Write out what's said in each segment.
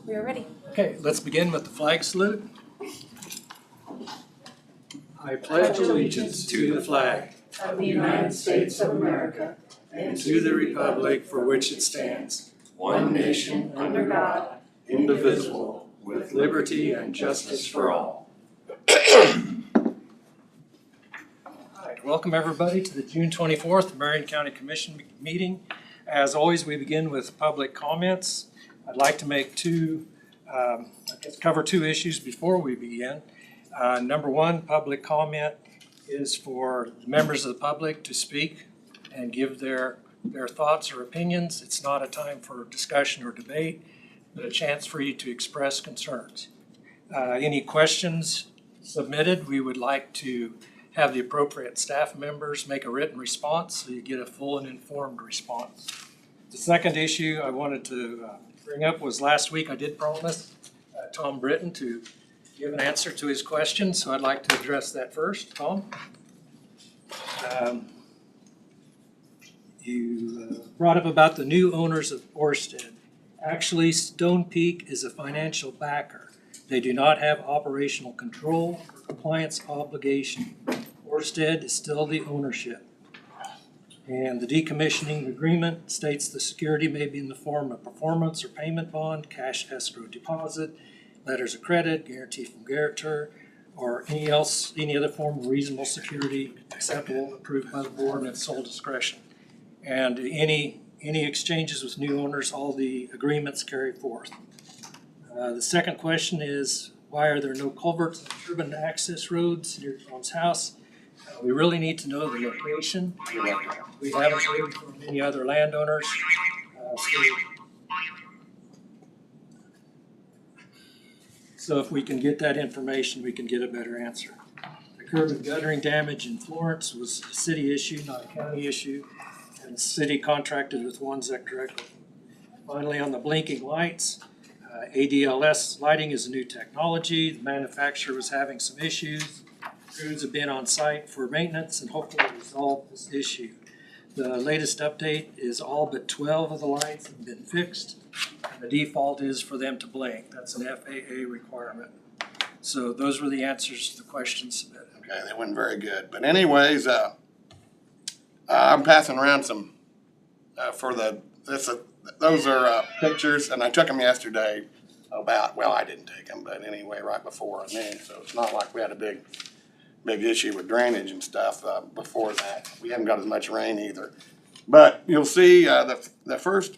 We are ready. Okay, let's begin with the flag salute. I pledge allegiance to the flag of the United States of America and to the republic for which it stands, one nation under God, indivisible, with liberty and justice for all. All right, welcome everybody to the June 24th Marion County Commission meeting. As always, we begin with public comments. I'd like to make cover two issues before we begin. Number one, public comment is for members of the public to speak and give their thoughts or opinions. It's not a time for discussion or debate, but a chance for you to express concerns. Any questions submitted, we would like to have the appropriate staff members make a written response so you get a full and informed response. The second issue I wanted to bring up was last week I did promise Tom Britton to give an answer to his question, so I'd like to address that first. Tom? You brought up about the new owners of Orsted. Actually, Stone Peak is a financial backer. They do not have operational control or compliance obligation. Orsted is still the ownership. And the decommissioning agreement states the security may be in the form of performance or payment bond, cash escrow deposit, letters of credit, guarantee from guarantor, or any other form of reasonable security acceptable, approved by the board and at sole discretion. And any exchanges with new owners, all the agreements carry forth. The second question is, why are there no culverts and urban access roads near Tom's house? We really need to know the location. We haven't heard from any other landowners. So if we can get that information, we can get a better answer. The curb and guttering damage in Florence was a city issue, not a county issue, and the city contracted with One Zec directly. Finally, on the blinking lights, ADLS lighting is a new technology. The manufacturer was having some issues. Crews have been on site for maintenance and hopefully resolve this issue. The latest update is all but 12 of the lights have been fixed. And the default is for them to blink. That's an FAA requirement. So those were the answers to the questions submitted. Okay, they weren't very good. But anyways, I'm passing around some those are pictures, and I took them yesterday I didn't take them, but anyway, right before and then. So it's not like we had a big issue with drainage and stuff before that. We haven't got as much rain either. But you'll see the first,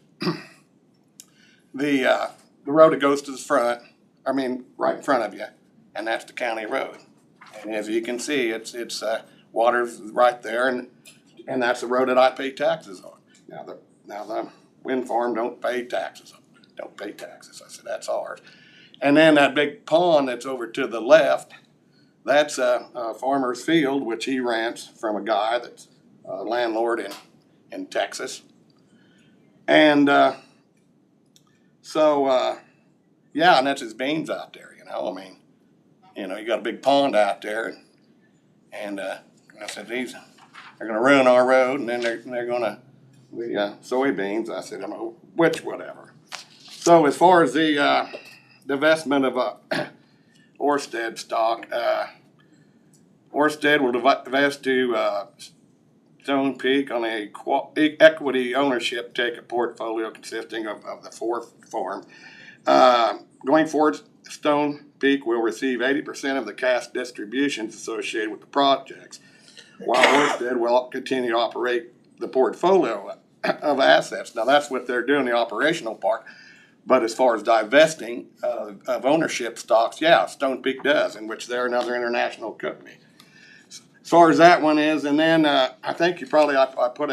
the road that goes to the front, right in front of you, and that's the county road. And as you can see, it's water's right there, and that's the road that I pay taxes on. Now the wind farm don't pay taxes. I said, that's ours. And then that big pond that's over to the left, that's a farmer's field, which he rents from a guy that's a landlord in Texas. And and that's his beans out there, you got a big pond out there. And I said, they're going to ruin our road, and then they're going to soybeans. I said, whatever. So as far as the divestment of Orsted stock, Orsted will divest to Stone Peak on a equity ownership take a portfolio consisting of the fourth farm. Going forward, Stone Peak will receive 80% of the cash distributions associated with the projects, while Orsted will continue to operate the portfolio of assets. Now that's what they're doing, the operational part. But as far as divesting of ownership stocks, Stone Peak does, in which they're another international company. As far as that one is, and then I think I put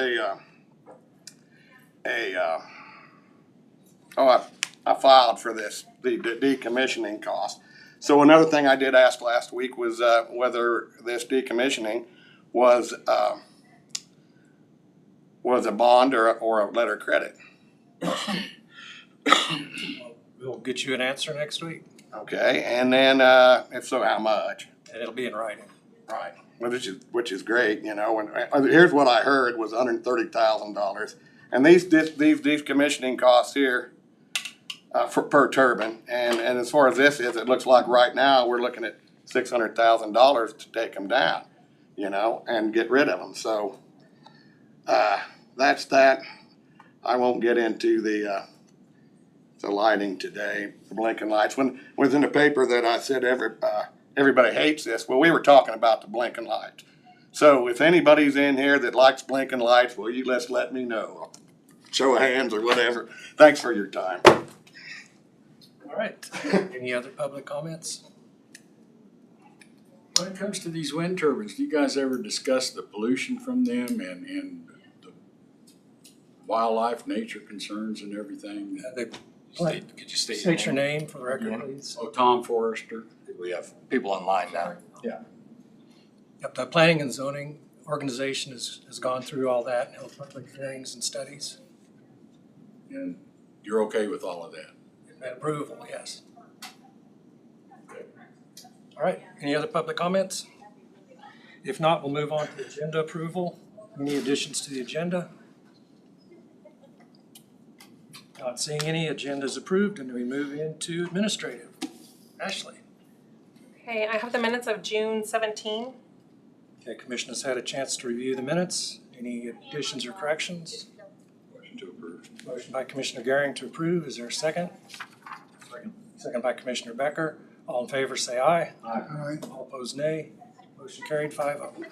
I filed for the decommissioning cost. So another thing I did ask last week was whether this decommissioning was a bond or a letter of credit. We'll get you an answer next week. Okay, and then if so, how much? And it'll be in writing. Right, which is great, And here's what I heard was $130,000, and these decommissioning costs here per turbine. And as far as this is, it looks like right now, we're looking at $600,000 to take them down, you know, and get rid of them. So, that's that. I won't get into the lighting today, the blinking lights. When it was in the paper that I said everybody hates this, well, we were talking about the blinking lights. So if anybody's in here that likes blinking lights, will you let me know? Show of hands or whatever. Thanks for your time. All right. Any other public comments? When it comes to these wind turbines, do you guys ever discuss the pollution from them and the wildlife, nature concerns and everything? Could you state State your name for the record, please. Oh, Tom Forrester. We have people online now. Yep, the Planning and Zoning Organization has gone through all that, held public hearings and studies. And you're okay with all of that? And approval, yes. All right, any other public comments? If not, we'll move on to agenda approval. Any additions to the agenda? Not seeing any, agenda's approved, and we move into administrative. Ashley. Okay, I have the minutes of June 17. Okay, commission has had a chance to review the minutes. Any additions or corrections? Motion to approve. Motion by Commissioner Garing to approve. Is there a second? Second by Commissioner Becker. All in favor say aye. Aye. All opposed nay. Motion carried 5-0.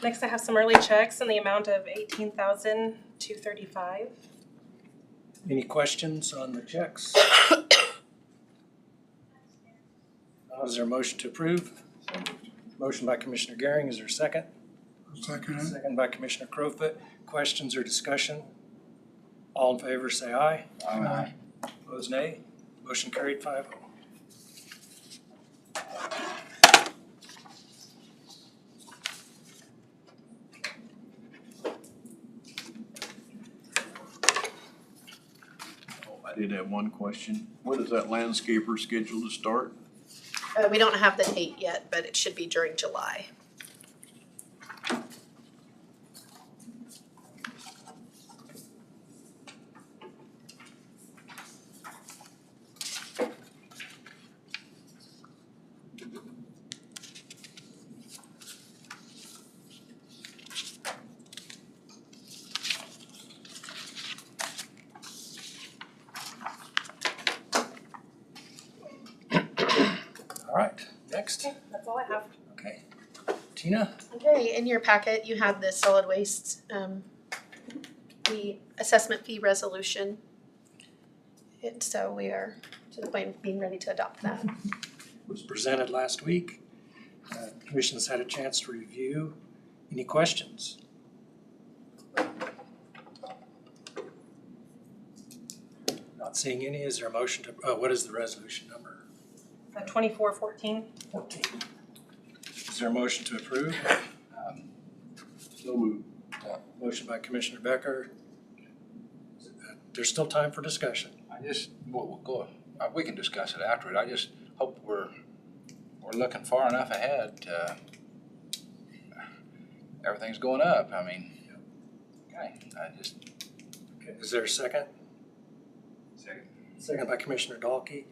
Next, I have some early checks in the amount of $18,235. Any questions on the checks? Is there a motion to approve? Motion by Commissioner Garing. Is there a second? Second. Second by Commissioner Crowfoot. Questions or discussion? All in favor say aye. Aye. Opposed nay. Motion carried 5-0. I did have one question. When is that landscaper scheduled to start? We don't have the date yet, but it should be during July. All right, next. That's all I have. Okay. Tina? Okay, in your packet, you have the solid waste, the assessment fee resolution. And so we are to the point of being ready to adopt that. Was presented last week. Commission's had a chance to review. Any questions? Not seeing any. Is there a motion to, what is the resolution number? 2414. 14. Is there a motion to approve? So moved. Motion by Commissioner Becker. There's still time for discussion. We'll go, we can discuss it afterward. I just hope we're looking far enough ahead. Everything's going up. I mean, okay, Okay, is there a second? Second by Commissioner Dahlke.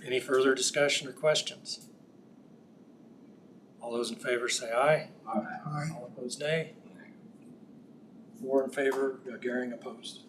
Any further discussion or questions? All those in favor say aye. Aye. All opposed nay. 4 in favor, Garing opposed.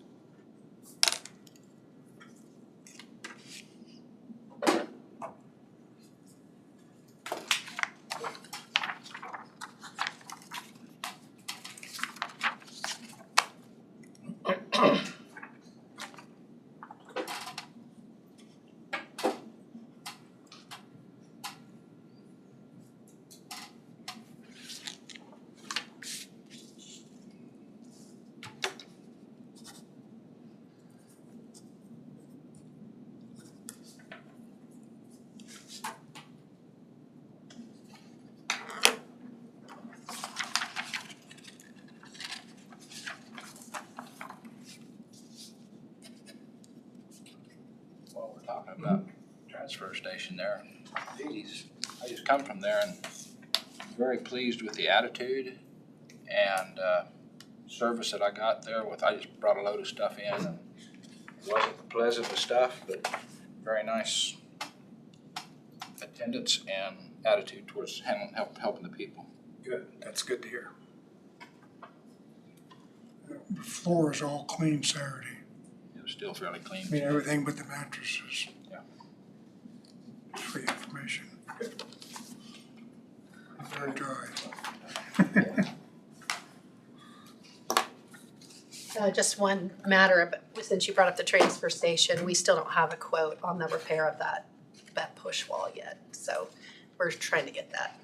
talking about transfer station there. Geez, I just come from there and very pleased with the attitude and service that I got there with. I just brought a load of stuff in and it wasn't the pleasantest stuff, but very nice attendance and attitude towards helping the people. Good, that's good to hear. The floor is all clean Saturday. It was still fairly clean. I mean, everything but the mattresses. Yeah. Just for your information. Very dry. Just one matter, since you brought up the transfer station, we still don't have a quote on the repair of that push wall yet, so we're trying to get that.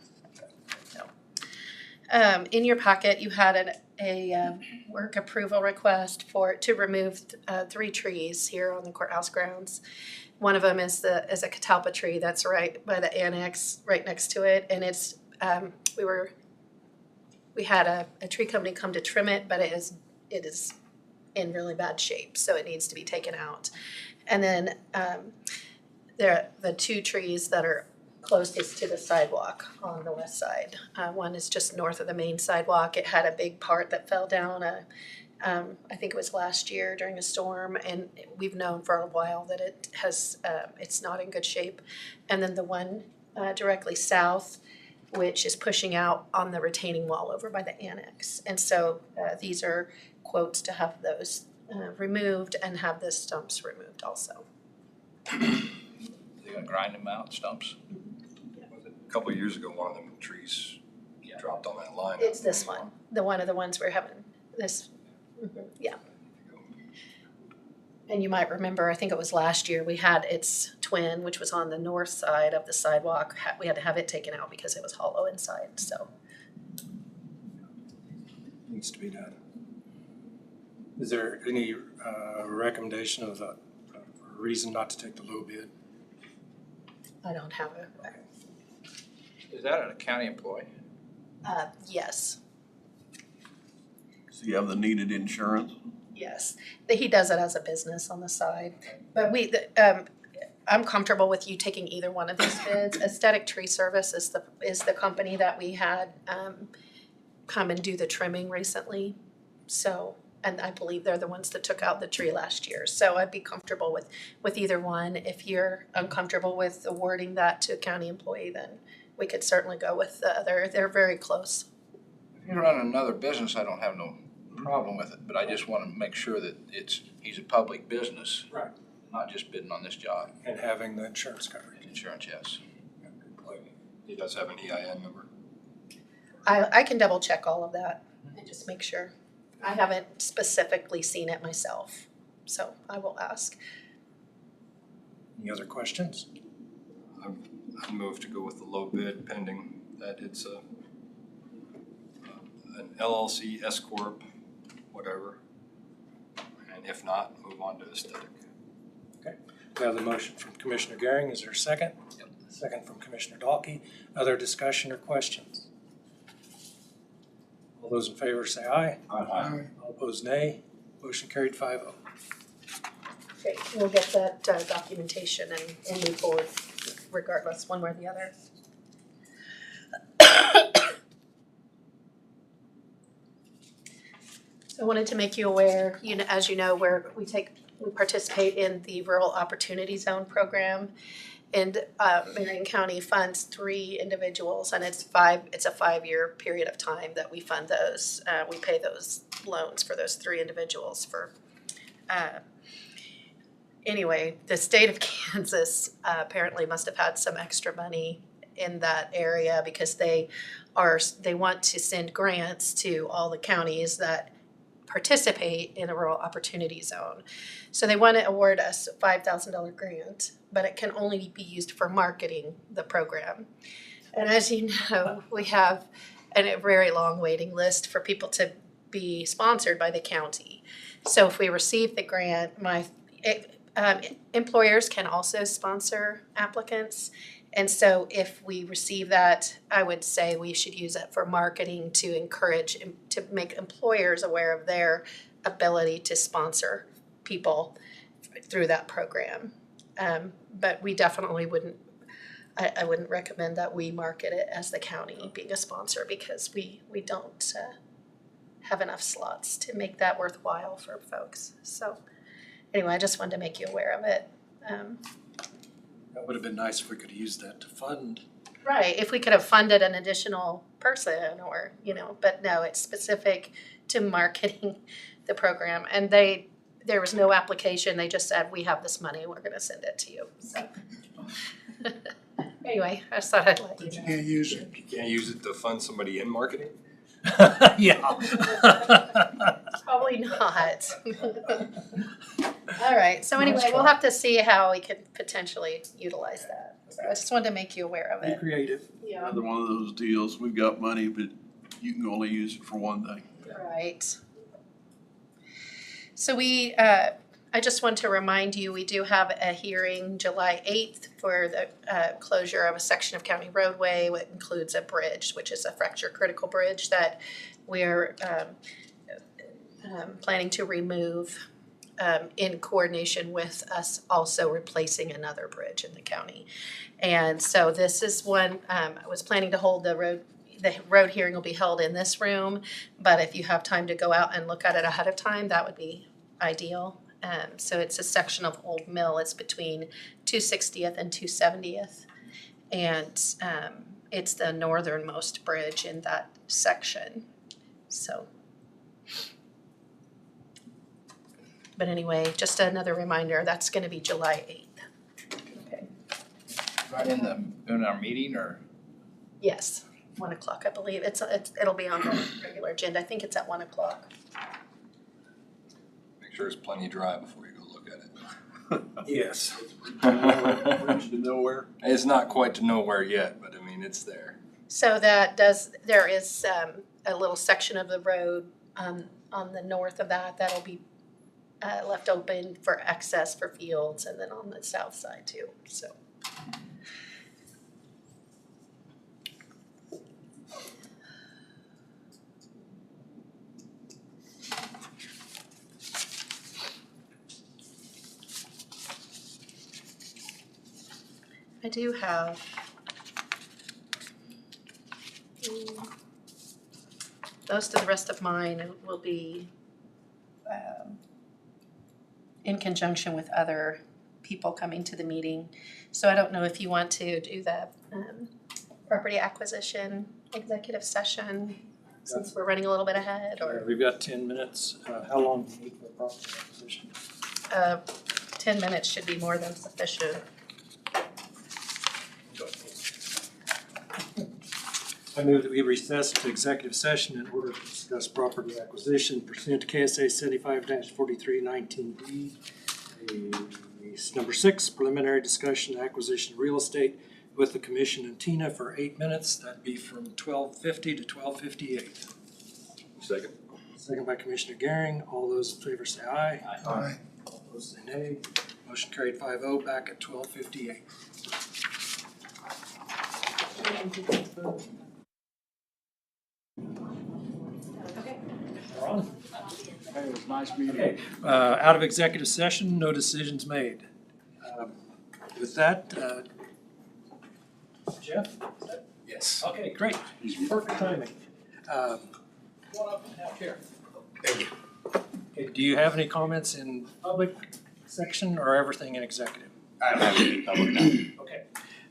So, in your packet, you had a work approval request to remove 3 trees here on the courthouse grounds. One of them is a catalpa tree that's right by the annex, right next to it, and it's we had a tree company come to trim it, but it is in really bad shape, so it needs to be taken out. And then the 2 trees that are closest to the sidewalk on the west side. One is just north of the main sidewalk. It had a big part that fell down, I think it was last year during a storm, and we've known for a while that it's not in good shape. And then the one directly south, which is pushing out on the retaining wall over by the annex. And so these are quotes to have those removed and have the stumps removed also. They're gonna grind them out, stumps? A couple of years ago, one of them trees dropped on that line. It's this one, one of the ones we're having this, yeah. And you might remember, I think it was last year, we had its twin, which was on the north side of the sidewalk. We had to have it taken out because it was hollow inside, so. Needs to be done. Is there any recommendation of a reason not to take the low bid? I don't have Is that a county employee? yes, So you have the needed insurance? yes. He does it as a business on the side. But I'm comfortable with you taking either one of these bids. Aesthetic Tree Service is the company that we had come and do the trimming recently. So, and I believe they're the ones that took out the tree last year. So I'd be comfortable with either one. If you're uncomfortable with awarding that to a county employee, then we could certainly go with the other. They're very close. If you run another business, I don't have no problem with it, but I just wanna make sure that he's a public business. Right. Not just bidding on this job. And having the insurance coverage. Insurance, yes. He does have an EIN number. I can double check all of that and just make sure. I haven't specifically seen it myself, so I will ask. Any other questions? I move to go with the low bid pending that it's an LLC, S Corp, whatever. And if not, move on to aesthetic. Okay, we have the motion from Commissioner Gehring. Is there a second? Yep. Second from Commissioner Dalkey. Other discussion or questions? All those in favor say aye. Aye. All opposed, nay. Motion carried 5-0. Okay, we'll get that documentation and move forward regardless, one way or the other. So I wanted to make you aware, as you know, we participate in the Rural Opportunity Zone program. And Marion County funds 3 individuals, and it's a 5-year period of time that we fund those. We pay those loans for those 3 individuals for. Anyway, the state of Kansas apparently must have had some extra money in that area because they want to send grants to all the counties that participate in a rural opportunity zone. So they want to award us a $5,000 grant, but it can only be used for marketing the program. And as you know, we have a very long waiting list for people to be sponsored by the county. So if we receive the grant, employers can also sponsor applicants. And so if we receive that, I would say we should use it for marketing to encourage, to make employers aware of their ability to sponsor people through that program. But we definitely wouldn't, I wouldn't recommend that we market it as the county being a sponsor because we don't have enough slots to make that worthwhile for folks. So anyway, I just wanted to make you aware of it. That would have been nice if we could have used that to fund. Right, if we could have funded an additional person or, but no, it's specific to marketing the program. And there was no application, they just said, we have this money, we're gonna send it to you, so. Anyway, I just thought I'd let you But you know. can't use it. You can't use it to fund somebody in marketing? Yeah. Probably not. All right, so anyway, we'll have to see how we could potentially utilize that. So I just wanted to make you aware of Be it. creative. Yeah. Another one of those deals, we've got money, but you can only use it for one thing. Right. So I just want to remind you, we do have a hearing July 8th for the closure of a section of county roadway, which includes a bridge, which is a fracture critical bridge that we're planning to remove in coordination with us also replacing another bridge in the county. And so this is one, I was planning to hold the road hearing will be held in this room, but if you have time to go out and look at it ahead of time, that would be ideal. So it's a section of Old Mill, it's between 260th and 270th. And it's the northernmost bridge in that section, so. But anyway, just another reminder, that's gonna be July 8th. Okay. Right in our meeting or? Yes, 1 o'clock, I believe. It'll be on the regular agenda. I think it's at 1 o'clock. Make sure there's plenty dry before you go look at it. Yes. Bridge to nowhere. It's not quite to nowhere yet, but I mean, it's there. So there is a little section of the road on the north of that'll be left open for access for fields, and then on the south side too, so. I do have most of the rest of mine will be in conjunction with other people coming to the meeting. So I don't know if you want to do the property acquisition executive session, since we're running a little bit ahead, or We've got 10 minutes. How long do you need for property acquisition? 10 minutes should be more than sufficient. I move that we recess to executive session in order to discuss property acquisition pursuant to KSA 75-4319B. Number 6, preliminary discussion acquisition of real estate with the commission and Tina for 8 minutes. That'd be from 12:50 to 12:58. Second. Second by Commissioner Garing. All those in favor say aye. Aye. All those say nay. Motion carried 5-0, back at 12:58. We're on. Hey, it was nice meeting you. Okay, out of executive session, no decisions made. With that, Jeff? Yes. Okay, great, perfect timing. Come on up and have a chair. Thank you. Okay, do you have any comments in public section or everything in executive? I don't have any public now. Okay,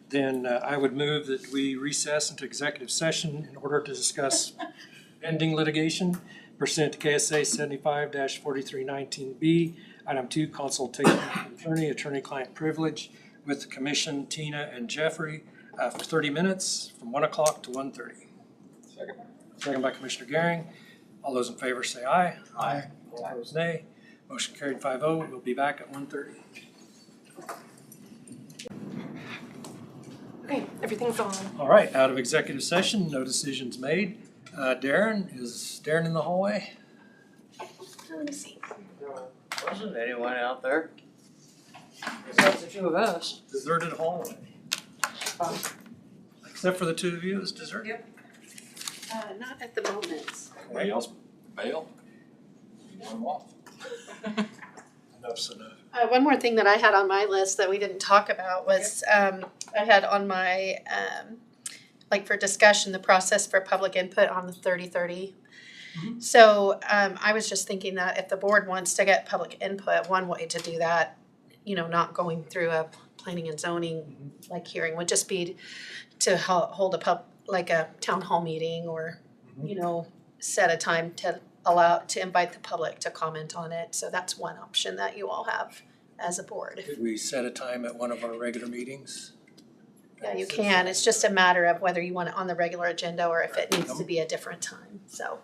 then I would move that we recess into executive session in order to discuss pending litigation pursuant to KSA 75-4319B. Item 2, consultation with attorney-client privilege with the commission, Tina and Jeffrey, for 30 minutes from 1 o'clock to 1:30. Second. Second by Commissioner Garing. All those in favor say aye. Aye. All opposed, nay. Motion carried 5-0. We'll be back at 1:30. Okay, everything's on. All right, out of executive session, no decisions made. Darren, is Darren in the hallway? Let me see. Wasn't anyone out there? Except the two of us. Deserted hallway. Except for the two of you, it's deserted? Not at the moment. Anybody else bail? You want them off? Enough's enough. One more thing that I had on my list that we didn't talk about was, I had on my, like for discussion, the process for public input on the 30-30. So, I was just thinking that if the board wants to get public input, one way to do that, you know, not going through a planning and zoning like hearing would just be to hold like a town hall meeting or, you know, set a time to invite the public to comment on it. So that's one option that you all have as a board. Could we set a time at one of our regular meetings? Yeah, you can. It's just a matter of whether you want it on the regular agenda or if it needs to be a different time, so.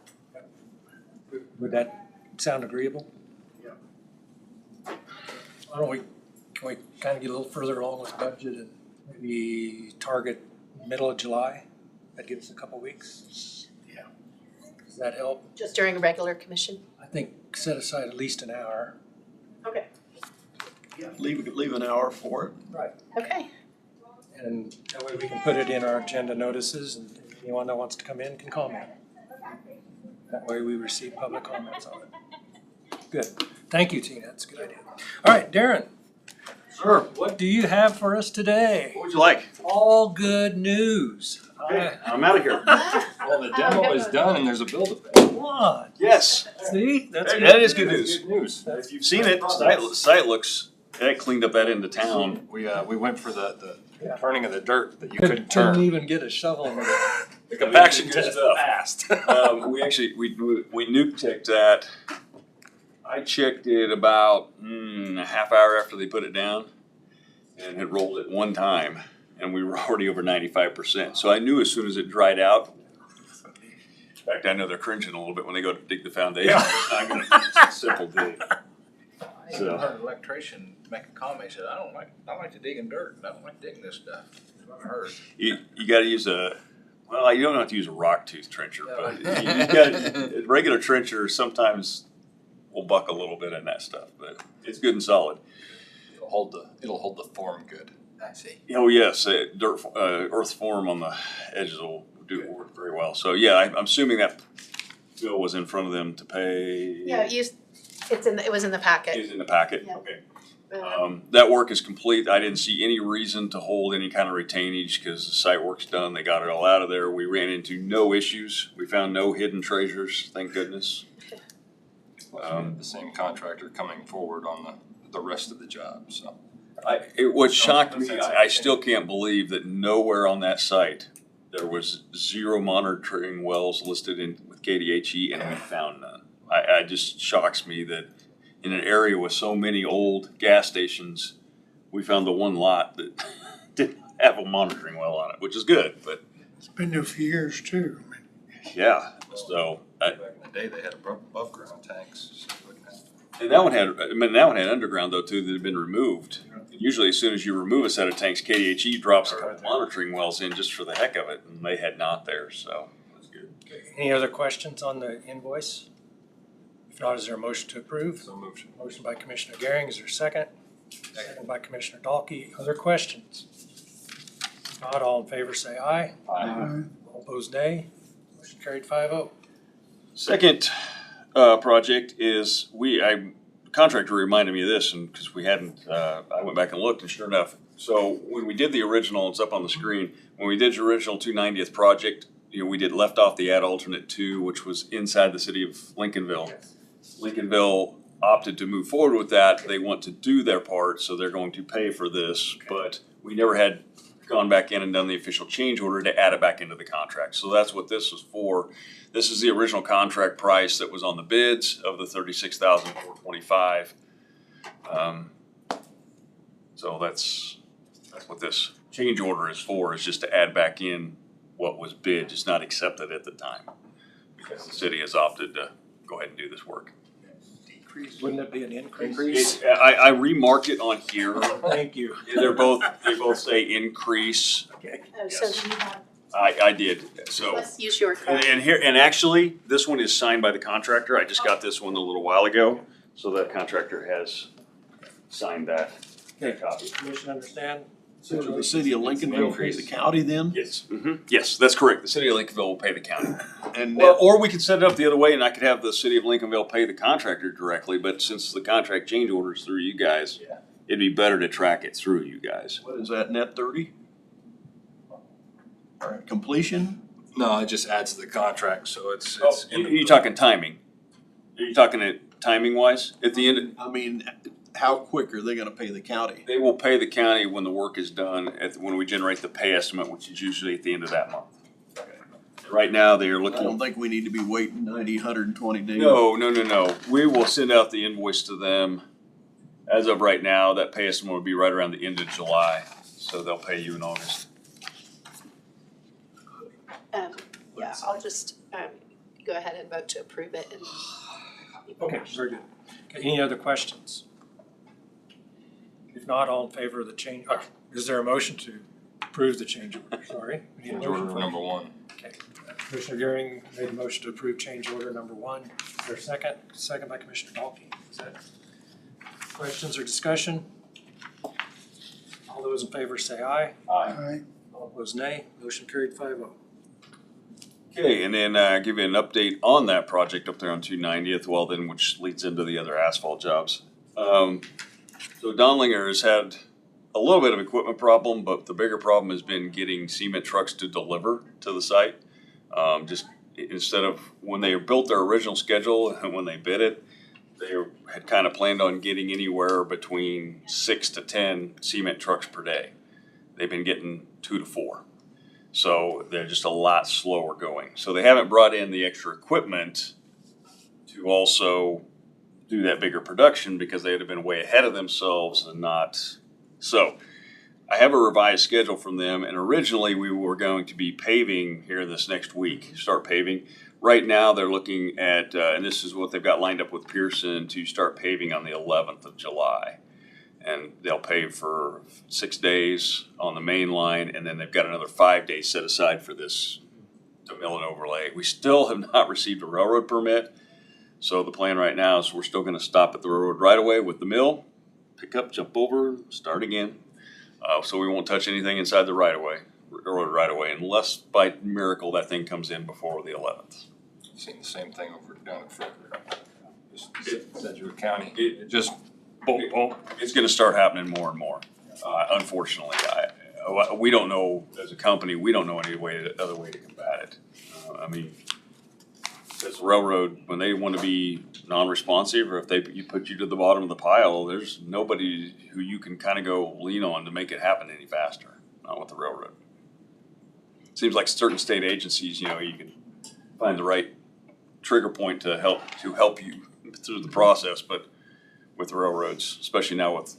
Would that sound agreeable? Yeah. Why don't we, can we kind of get a little further along with budget and maybe target middle of July? That gives us a couple weeks. Yeah. Does that help? Just during a regular commission? I think set aside at least an hour. Okay. Yeah, leave an hour for it. Right. Okay. And that way we can put it in our agenda notices and anyone that wants to come in can comment. That way we receive public comments on it. Good. Thank you, Tina. That's a good idea. All right, Darren, Sure. what do you have for us today? What would you like? All good news. I'm out of here. Well, the demo is done and there's a bill to pay. Come on. Yes, See? That's that is good news. Good news. If you've seen it, site looks, that cleaned up that end of town. We went for the turning of the dirt that you Couldn't couldn't turn. even get a shovel in it. The compaction good test stuff. fast. We actually, we nuke checked that. I checked it about a half hour after they put it down and had rolled it one time and we were already over 95%. So I knew as soon as it dried out. In fact, I know they're cringing a little bit when they go to dig the foundation. It's not gonna be a simple dig. I even heard an electrician make a comment, he said, I don't like to dig in dirt, I don't like digging this stuff. That's what I heard. You gotta use well, you don't have to use a rock tooth trencher, but you got a regular trencher sometimes will buck a little bit in that stuff, but it's good and solid. It'll hold the form good. I see. Oh yes, earth form on the edges will do work very well. So yeah, I'm assuming that bill was in front of them to pay. Yeah, it was in the packet. Is in the packet. Yeah. Okay. That work is complete. I didn't see any reason to hold any kind of retainage because the site work's done. They got it all out of there. We ran into no issues. We found no hidden treasures, thank goodness. The same contractor coming forward on the rest of the job, so. What shocked me, I still can't believe that nowhere on that site there was 0 monitoring wells listed with KDHE and we found none. It just shocks me that in an area with so many old gas stations, we found the one lot that didn't have a monitoring well on it, which is good, but It's been there for years too. I mean, yeah, so. Back in the day, they had above ground tanks, so you wouldn't have. And that one had underground though too that had been removed. Usually as soon as you remove a set of tanks, KDHE drops a couple monitoring wells in just for the heck of it, and they had not there, so that's good. Any other questions on the invoice? If not, is there a motion to approve? So moved. Motion by Commissioner Gehring, is there a second? Second by Commissioner Dahlke. Other questions? If not, all in favor say aye. All opposed nay. Motion carried 5-0. Second project is contractor reminded me of this, and because we hadn't, I went back and looked, and sure enough, so when we did the original, it's up on the screen. When we did the original 290th project, we did left off the add alternate 2, which was inside the city of Lincolnville. Lincolnville opted to move forward with that. They want to do their part, so they're going to pay for this, but we never had gone back in and done the official change order to add it back into the contract. So that's what this was for. This is the original contract price that was on the bids of the $36,425. So that's what this change order is for, is just to add back in what was bid, just not accepted at the time. Because the city has opted to go ahead and do this work. Wouldn't it be an increase? I remarked it on here. Thank you. They both say increase. Okay. Oh, so you have, I did, so. let's use your card. And actually, this one is signed by the contractor. I just got this one a little while ago. So that contractor has signed that Okay. copy. Commission understand? So the city of Lincolnville pay the county then? Yes. Yes, that's correct. The city of Lincolnville will pay the county. And Well, or we could set it up the other way and I could have the city of Lincolnville pay the contractor directly, but since the contract change order is through you guys, it'd be better to track it through you guys. what is that, net 30? Completion? No, it just adds to the contract, so it's. You're talking timing? Are you talking it timing wise? At the end, I mean, how quick are they gonna pay the county? they will pay the county when the work is done, when we generate the pay estimate, which is usually at the end of that month. Right now, they are I don't looking, think we need to be waiting 90, 120 days. no. We will send out the invoice to them. As of right now, that pay estimate will be right around the end of July, so they'll pay you in August. Yeah, I'll just, go ahead and vote to approve it and. Okay, very good. Okay, any other questions? If not, all in favor of the change, is there a motion to approve the change order? Sorry. We need a Change order motion for- number one. Okay. Commissioner Gearing made the motion to approve change order number 1. Is there a second? Second by Commissioner Dahlke. Is that questions or discussion? All those in favor say aye. Aye. All opposed nay. Motion carried 5-0. Okay, and then give you an update on that project up there on 290th, well then, which leads into the other asphalt jobs. So Donlinger has had a little bit of equipment problem, but the bigger problem has been getting cement trucks to deliver to the site. Just instead of when they built their original schedule and when they bid it, they had kind of planned on getting anywhere between 6 to 10 cement trucks per day. They've been getting 2 to 4. So they're just a lot slower going. So they haven't brought in the extra equipment to also do that bigger production because they would have been way ahead of themselves and not. So I have a revised schedule from them, and originally we were going to be paving here this next week, start paving. Right now they're looking at, and this is what they've got lined up with Pearson, to start paving on the 11th of July. And they'll pave for 6 days on the main line, and then they've got another 5 days set aside for this to mill and overlay. We still have not received a railroad permit, so the plan right now is we're still gonna stop at the railroad right away with the mill, pick up, jump over, start again. So we won't touch anything inside the railroad right away, unless by miracle that thing comes in before the 11th. Seen the same thing over down in Frederick. Just Sedgwick County, it just boom, boom. It's gonna start happening more and more. Unfortunately, we don't know, as a company, we don't know any other way to combat it. I mean, as the railroad, when they want to be non-responsive, or if you put you to the bottom of the pile, there's nobody who you can kind of go lean on to make it happen any faster. Not with the railroad. Seems like certain state agencies, you can find the right trigger point to help you through the process, but with railroads, especially now with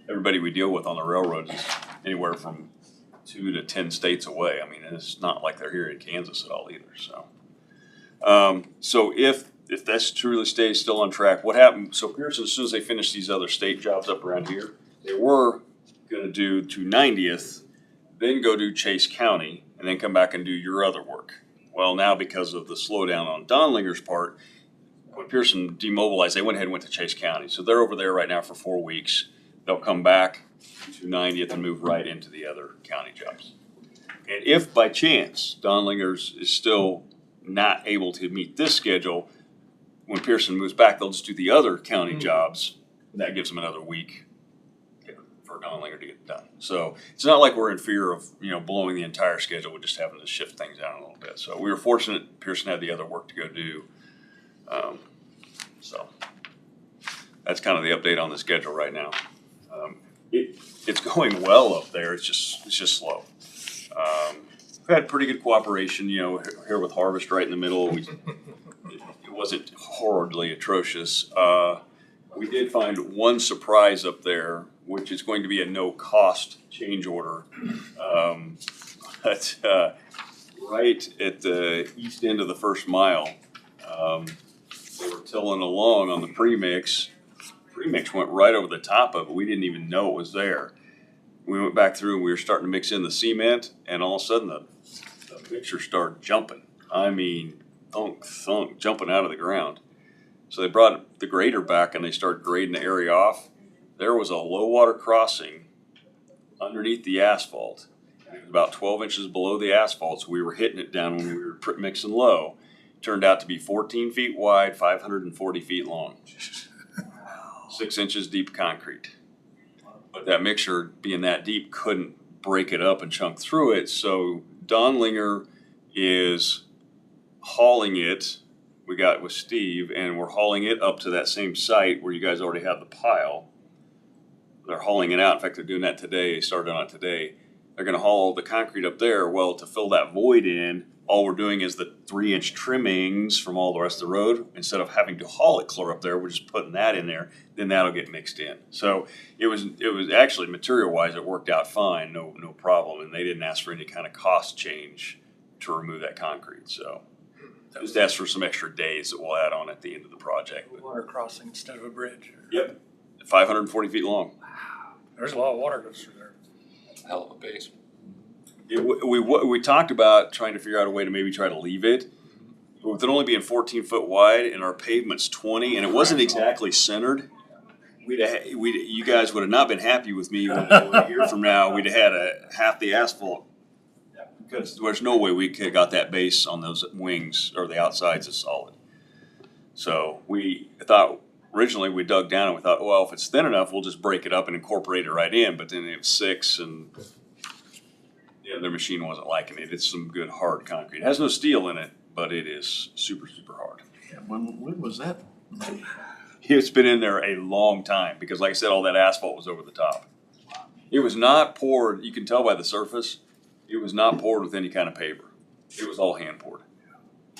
everybody we deal with on the railroads, is anywhere from 2 to 10 states away. I mean, it's not like they're here in Kansas at all either. So if this truly stays still on track, what happened? So Pearson, as soon as they finish these other state jobs up around here, they were going to do 290th, then go do Chase County, and then come back and do your other work. Well, now because of the slowdown on Donlinger's part, when Pearson demobilized, they went ahead and went to Chase County. So they're over there right now for 4 weeks. They'll come back to 90th and move right into the other county jobs. And if by chance Donlinger's is still not able to meet this schedule, when Pearson moves back, they'll just do the other county jobs. And that gives them another week for Donlinger to get done. So it's not like we're in fear of blowing the entire schedule. We're just having to shift things down a little bit. So we were fortunate Pearson had the other work to go do. So that's kind of the update on the schedule right now. It's going well up there. It's just slow. We've had pretty good cooperation, here with Harvest right in the middle. It wasn't horribly atrocious. We did find one surprise up there, which is going to be a no-cost change order. But right at the east end of the first mile, they were tilling along on the premix. Premix went right over the top of it. We didn't even know it was there. We went back through and we were starting to mix in the cement, and all of a sudden the mixture started jumping. I mean, thunk, thunk, jumping out of the ground. So they brought the grader back and they started grading the area off. There was a low water crossing underneath the asphalt. It was about 12 inches below the asphalt, so we were hitting it down when we were mixing low. Turned out to be 14 feet wide, 540 feet long. 6 inches deep concrete. But that mixture, being that deep, couldn't break it up and chunk through it. So Don Linger is hauling it. We got with Steve, and we're hauling it up to that same site where you guys already have the pile. They're hauling it out. In fact, they're doing that today. They started on it today. They're going to haul the concrete up there. Well, to fill that void in, all we're doing is the 3-inch trimmings from all the rest of the road. Instead of having to haul it clear up there, we're just putting that in there. Then that'll get mixed in. So it was actually material-wise, it worked out fine, no problem. And they didn't ask for any kind of cost change to remove that concrete. So just ask for some extra days that we'll add on at the end of the project. Water crossing instead of a bridge. Yep, 540 feet long. There's a lot of water goes through there. Hell of a base. We talked about trying to figure out a way to maybe try to leave it. With it only being 14 foot wide and our pavement's 20, and it wasn't exactly centered, you guys would have not been happy with me when a year from now we'd have had half the asphalt. Because there's no way we could have got that base on those wings or the outsides as solid. So we thought, originally we dug down and we thought, well, if it's thin enough, we'll just break it up and incorporate it right in. But then it was 6 and their machine wasn't liking it. It's some good hard concrete. It has no steel in it, but it is super, super hard. Yeah, when was that? It's been in there a long time because, like I said, all that asphalt was over the top. It was not poured. You can tell by the surface. It was not poured with any kind of paver. It was all hand poured.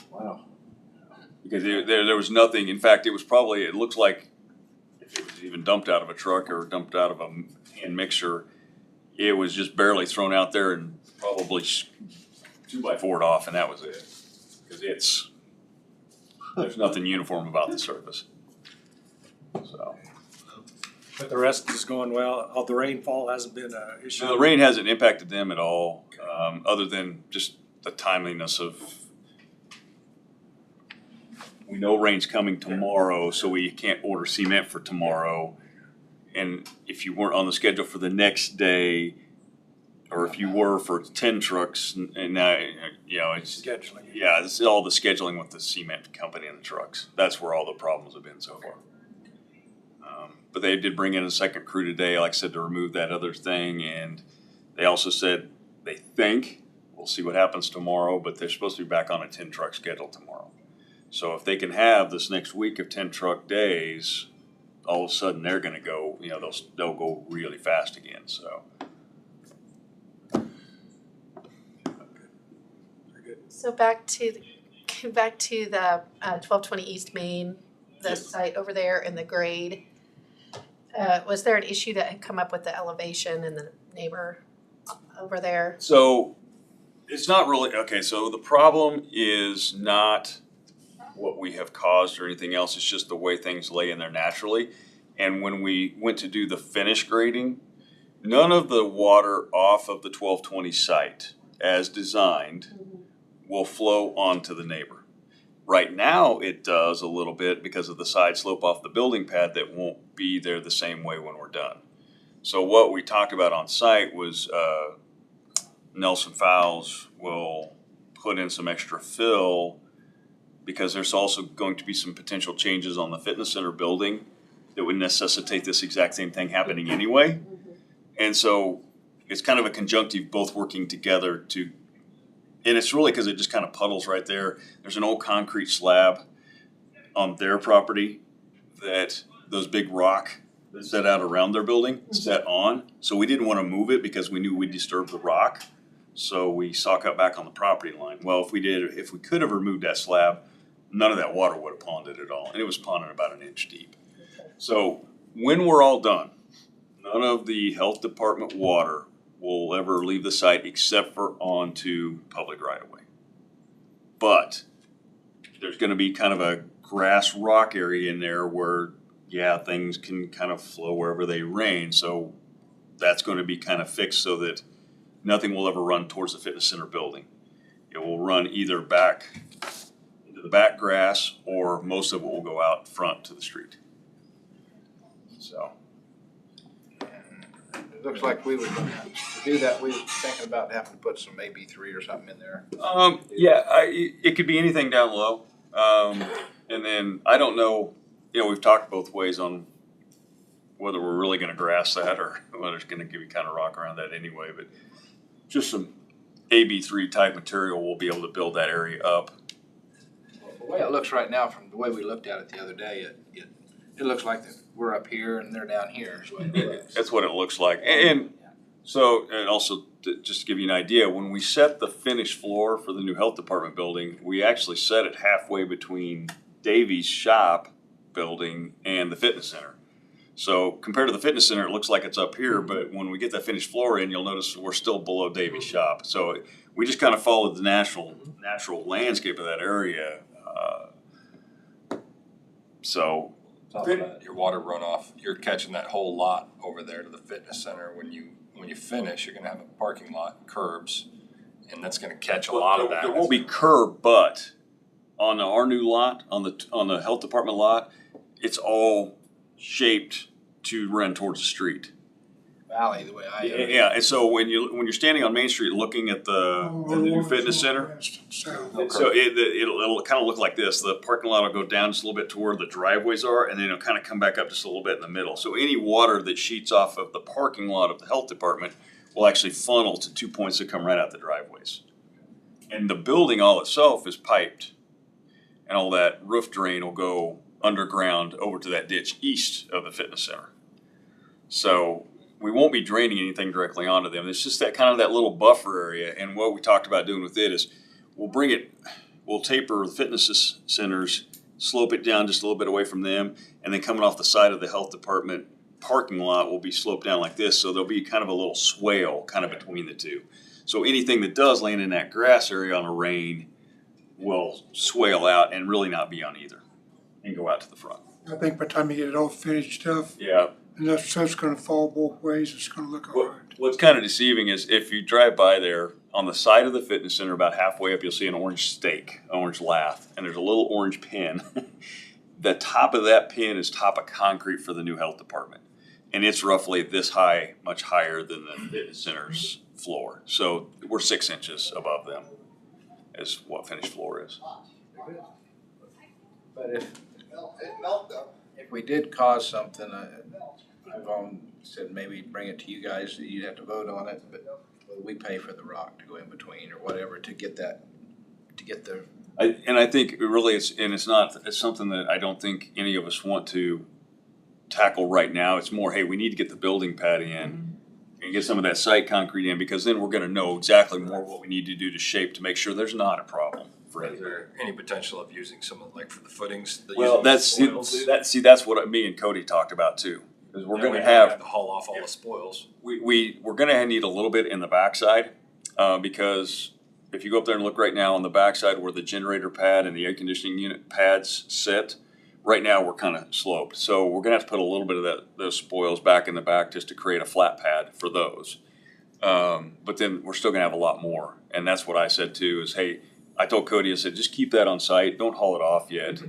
Wow. Because there was nothing. In fact, it looks like if it was even dumped out of a truck or dumped out of a hand mixer, it was just barely thrown out there and probably 2x4'd off, and that was it. Because there's nothing uniform about the surface. So. But the rest is going well. The rainfall hasn't been an issue. No, the rain hasn't impacted them at all, other than just the timeliness of. We know rain's coming tomorrow, so we can't order cement for tomorrow. And if you weren't on the schedule for the next day, or if you were for 10 trucks, and now, it's Scheduling. Yeah, it's all the scheduling with the cement company and the trucks. That's where all the problems have been so far. But they did bring in a second crew today, like I said, to remove that other thing. And they also said they think, we'll see what happens tomorrow, but they're supposed to be back on a 10 truck schedule tomorrow. So if they can have this next week of 10 truck days, all of a sudden they're going to go, they'll go really fast again. So. So back to the 1220 East Main, the site over there and the grade. Was there an issue that had come up with the elevation and the neighbor over there? So it's not really, okay, so the problem is not what we have caused or anything else. It's just the way things lay in there naturally. And when we went to do the finish grading, none of the water off of the 1220 site as designed will flow onto the neighbor. Right now it does a little bit because of the side slope off the building pad that won't be there the same way when we're done. So what we talked about on site was Nelson Fowles will put in some extra fill because there's also going to be some potential changes on the fitness center building that would necessitate this exact same thing happening anyway. And so it's kind of a conjunctive, both working together to, and it's really because it just kind of puddles right there. There's an old concrete slab on their property that those big rock that set out around their building set on. So we didn't want to move it because we knew we'd disturb the rock. So we saw cut back on the property line. Well, if we could have removed that slab, none of that water would have ponded at all. And it was ponded about an inch deep. So when we're all done, none of the health department water will ever leave the site except for onto public right of way. But there's going to be kind of a grass rock area in there where, things can kind of flow wherever they rain. So that's going to be kind of fixed so that nothing will ever run towards the fitness center building. It will run either back into the back grass or most of it will go out front to the street. So. It looks like we would, to do that, we were thinking about having to put some AB3 or something in there. Yeah, it could be anything down low. And then I don't know, we've talked both ways on whether we're really gonna grass that or whether it's gonna give you kind of rock around that anyway, but just some AB3 type material, we'll be able to build that area up. The way it looks right now, from the way we looked at it the other day, it looks like that we're up here and they're down here is what it looks. That's what it looks like. And so, and also just to give you an idea, when we set the finished floor for the new health department building, we actually set it halfway between Davy's shop building and the fitness center. So compared to the fitness center, it looks like it's up here, but when we get that finished floor in, you'll notice we're still below Davy's shop. So we just kind of followed the natural landscape of that area. So Top of that, your water runoff, you're catching that whole lot over there to the fitness center. When you finish, you're gonna have a parking lot, curbs, and that's gonna catch a lot of that. There won't be curb, but on our new lot, on the health department lot, it's all shaped to run towards the street. Valley, the way I. Yeah, and so when you're standing on Main Street looking at the new fitness center, so it'll kind of look like this. The parking lot will go down just a little bit to where the driveways are, and then it'll kind of come back up just a little bit in the middle. So any water that sheets off of the parking lot of the health department will actually funnel to 2 points that come right out the driveways. And the building all itself is piped, and all that roof drain will go underground over to that ditch east of the fitness center. So we won't be draining anything directly onto them. It's just that kind of that little buffer area. And what we talked about doing with it is we'll taper the fitness centers, slope it down just a little bit away from them, and then coming off the side of the health department parking lot will be sloped down like this. So there'll be kind of a little swale kind of between the two. So anything that does land in that grass area on a rain will swale out and really not be on either and go out to the front. I think by the time you get it all finished up, Yeah. and that stuff's gonna fall both ways, it's gonna look all right. What's kind of deceiving is if you drive by there, on the side of the fitness center, about halfway up, you'll see an orange stake, orange lath, and there's a little orange pin. The top of that pin is top of concrete for the new health department. And it's roughly this high, much higher than the fitness center's floor. So we're 6 inches above them is what finished floor is. But if we did cause something, I've said maybe bring it to you guys, you'd have to vote on it, but we pay for the rock to go in between or whatever to get the. I think really it's something that I don't think any of us want to tackle right now. It's more, hey, we need to get the building pad in and get some of that site concrete in, because then we're gonna know exactly more what we need to do to shape to make sure there's not a problem for Is anything. there any potential of using some of, like for the footings? Well, that's what me and Cody talked about too. Is we're gonna have to haul off all the spoils. we're gonna need a little bit in the backside, because if you go up there and look right now on the backside where the generator pad and the air conditioning unit pads sit, right now we're kind of sloped. So we're gonna have to put a little bit of those spoils back in the back just to create a flat pad for those. But then we're still gonna have a lot more. And that's what I said too, is hey, I told Cody, I said, just keep that on site, don't haul it off yet.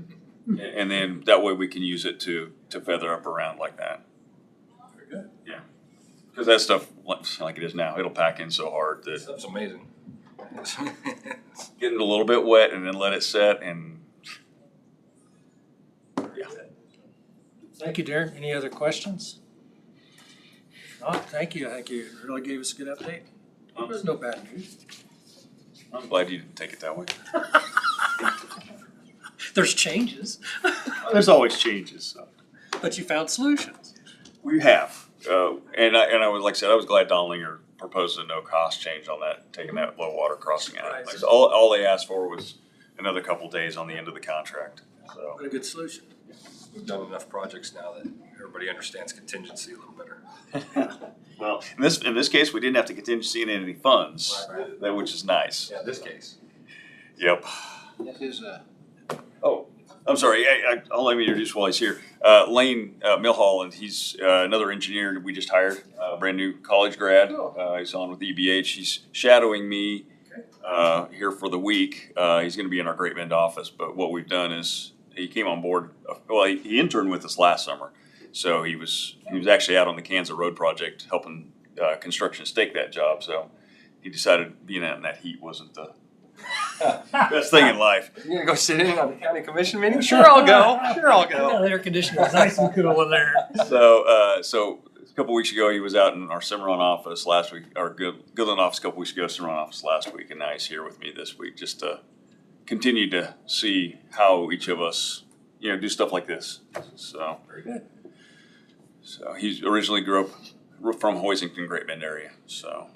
And then that way we can use it to feather up around like that. Very good. Yeah. Because that stuff, like it is now, it'll pack in so hard that That's amazing. get it a little bit wet and then let it set and yeah. Thank you, Darren. Any other questions? If not, thank you. I think you really gave us a good update. There's no bad news. I'm glad you didn't take it that way. There's changes, There's always changes. So. but you found solutions. We have, and I was, like I said, I was glad Donlinger proposed a no-cost change on that, taking that low water crossing out. Like, so all they asked for was another couple days on the end of the contract. So What a good solution. We've done enough projects now that everybody understands contingency a little better. well, in this case, we didn't have to contingency in any funds, which is nice. Yeah, in this case. Yep. This is Oh, I'm sorry. I'll let me introduce while he's here. Lane Milholland, he's another engineer we just hired, brand new college grad. He's on with EBH. He's shadowing me here for the week. He's going to be in our Great Bend office. But what we've done is he came on board. Well, he interned with us last summer, so he was actually out on the Kansas Road project helping construction stake that job, so he decided being out in that heat wasn't the best thing in life. You gonna go sit in on the county commission meeting? Sure, I'll go. Sure, I'll go. Yeah, the air conditioner is nice and cool in there. So a couple weeks ago, he was out in our Cimarron office last week, our Goodland office a couple weeks ago, Cimarron office last week, and now he's here with me this week just to continue to see how each of us, do stuff like this. So Very good. So he originally grew up from Hoisington, Great Bend area. So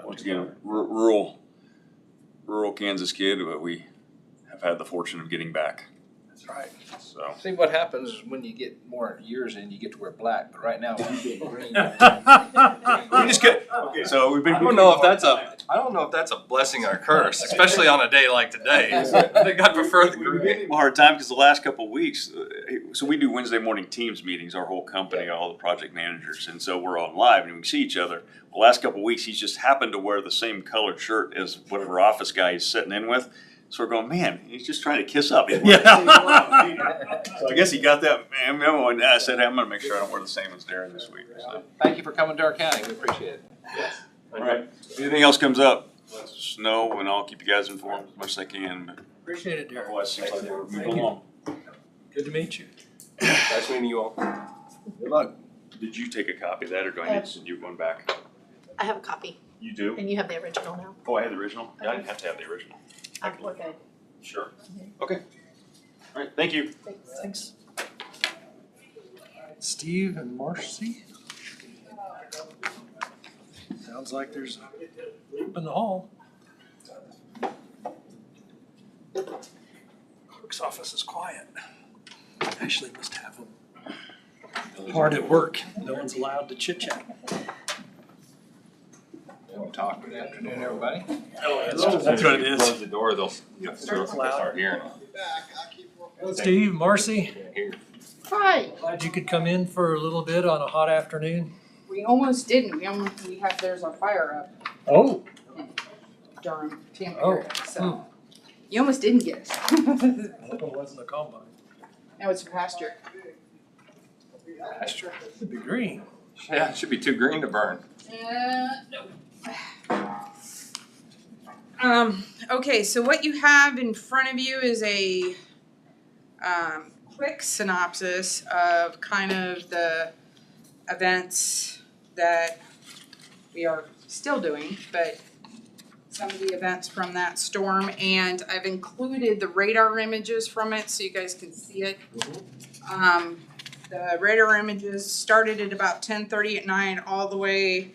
once again, rural Kansas kid, but we have had the fortune of getting back. That's right. So See, what happens is when you get more years in, you get to wear black, but right now we get green. we just get okay. So we've been. I don't know if that's a blessing or a curse, especially on a day like today. I think I prefer the We're green. getting a hard time because the last couple of weeks, so we do Wednesday morning Teams meetings, our whole company, all the project managers, and so we're on live and we can see each other. The last couple of weeks, he's just happened to wear the same colored shirt as whatever office guy he's sitting in with. So we're going, man, he's just trying to kiss up. So I guess he got that memo, and I said, I'm going to make sure I don't wear the same as Darren this week. So. Thank you for coming to our county. We appreciate it. Yes. All right. If anything else comes up, let us know, and I'll keep you guys informed as much as I can. But Appreciate it, Derek. otherwise, it seems like we're moving Thank you. along. Good to meet you. Nice meeting you all. Good luck. Did you take a copy of that, or do I need to send you one back? I have a copy, You do? and you have the original now. Oh, I had the original? Yeah, I didn't have to have the original. We're good. Sure. Okay. All right, thank you. Thanks. Steve and Marcy. Sounds like there's a group in the hall. Clerk's office is quiet. Actually must have them hard at work. No one's allowed to chit chat. We'll talk. Good afternoon, everybody. That's what it is. Close the door, they'll start hearing it. Steve, Marcy, Here. Hi. glad you could come in for a little bit on a hot afternoon. We almost didn't. There's a fire up Oh. in Durham, Tampa Oh. area, so. You almost didn't get us. I hope it wasn't a combine. Now it's a pasture. Pasture. It'd be green. Yeah, it should be too green to burn. No. Okay, so what you have in front of you is a quick synopsis of kind of the events that we are still doing, but some of the events from that storm, and I've included the radar images from it so you guys can see it. The radar images started at about 10:30 at night all the way.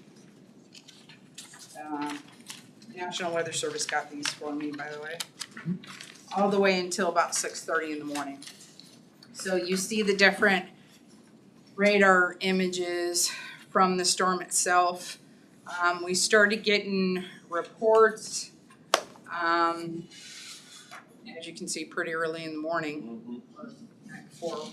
National Weather Service got these for me, by the way. All the way until about 6:30 in the morning. So you see the different radar images from the storm itself. We started getting reports, as you can see, pretty early in the morning, night before.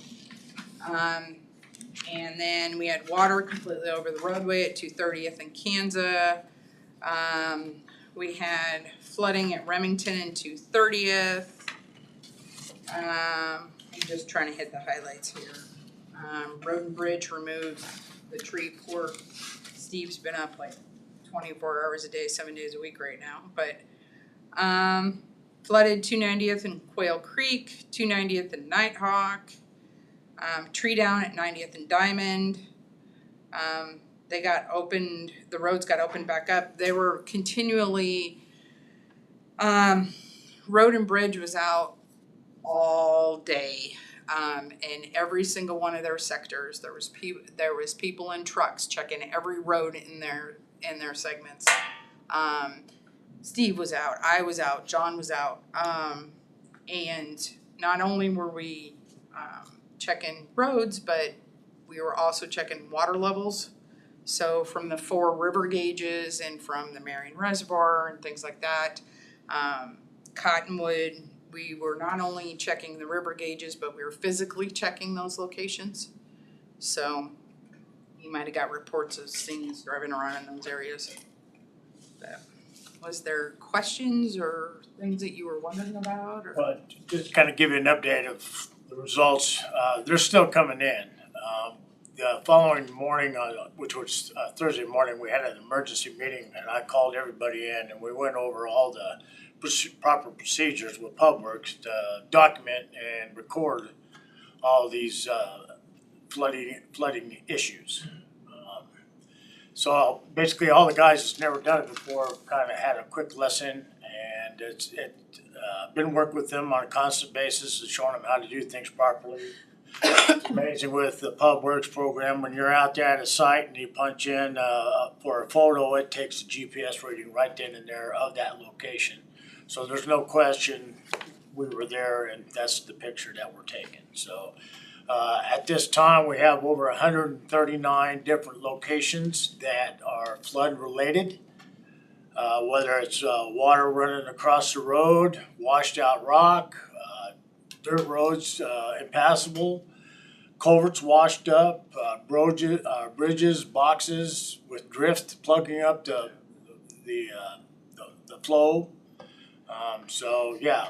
And then we had water completely over the roadway at 230th and Kansas. We had flooding at Remington and 230th. I'm just trying to hit the highlights here. Road and Bridge removed the tree. Poor Steve's been up like 24 hours a day, 7 days a week right now. But flooded 290th and Quail Creek, 290th and Nighthawk. Tree down at 90th and Diamond. They got opened, the roads got opened back up. They were continually, Road and Bridge was out all day. In every single one of their sectors, there was people in trucks checking every road in their segments. Steve was out, I was out, John was out. And not only were we checking roads, but we were also checking water levels. So from the 4 river gauges and from the Marion Reservoir and things like that. Cottonwood, we were not only checking the river gauges, but we were physically checking those locations. So you might have got reports of things driving around in those areas. But was there questions or things that you were wondering about? Or? Well, just kind of give you an update of the results. They're still coming in. the following morning, which was Thursday morning, we had an emergency meeting and I called everybody in and we went over all the proper procedures with Publix to document and record all these flooding issues. So basically all the guys that's never done it before kind of had a quick lesson, and it's been working with them on a constant basis and showing them how to do things properly. It's amazing with the PubWorks program, when you're out there at a site and you punch in for a photo, it takes the GPS reading right then and there of that location. So there's no question we were there and that's the picture that we're taking. So at this time, we have over 139 different locations that are flood related. Whether it's water running across the road, washed out rock, dirt roads impassable, culverts washed up, bridges, boxes with drift plugging up the flow. So yeah.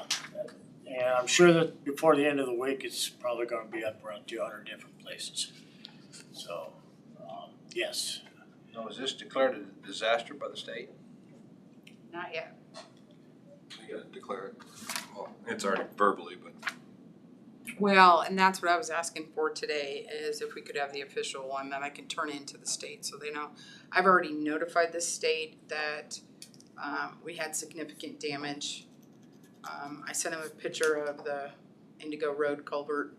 And I'm sure that before the end of the week, it's probably gonna be up around 200 different places. So, yes. So is this declared a disaster by the state? Not yet. You gotta declare it. Well, it's already verbally, but Well, and that's what I was asking for today, is if we could have the official one that I can turn into the state so they know. I've already notified the state that we had significant damage. I sent him a picture of the Indigo Road culvert,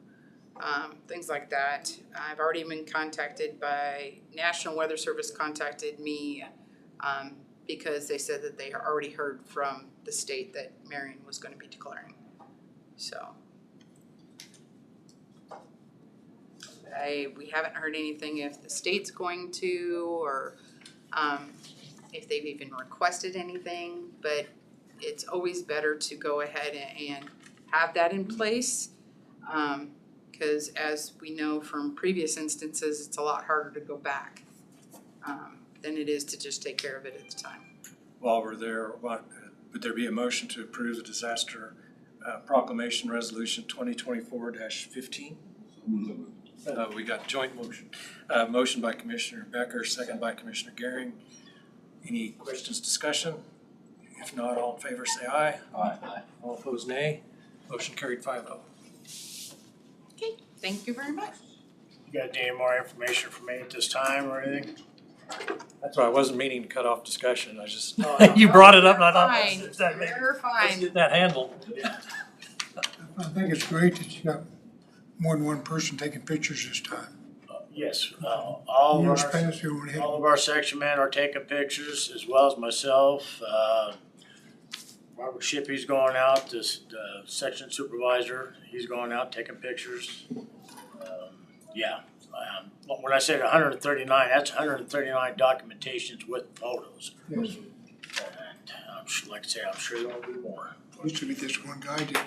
things like that. I've already been contacted by National Weather Service, contacted me because they said that they already heard from the state that Marion was going to be declaring. So we haven't heard anything if the state's going to, or if they've even requested anything, but it's always better to go ahead and have that in place. Because as we know from previous instances, it's a lot harder to go back than it is to just take care of it at the time. While we're there, would there be a motion to approve the disaster proclamation resolution 2024-15? We got joint motion. Motion by Commissioner Becker, second by Commissioner Gehring. Any questions, discussion? If not, all in favor say aye. Aye. All opposed, nay. Motion carried 5-0. Okay, thank you very much. You got any more information for me at this time or anything? That's why I wasn't meaning to cut off discussion. I just, you brought it up and I thought, Fine, let's get you're fine. that handled. I think it's great that you got more than one person taking pictures this time. Yes, all Years of past, you only had all of our section men are taking pictures, as well as myself. Robert Shippey's going out, the section supervisor, he's going out taking pictures. Yeah, when I said 139, that's 139 documentations with photos. Yes. And I'm sure, like I said, I'm sure there'll be more. Used to be this one guy did that.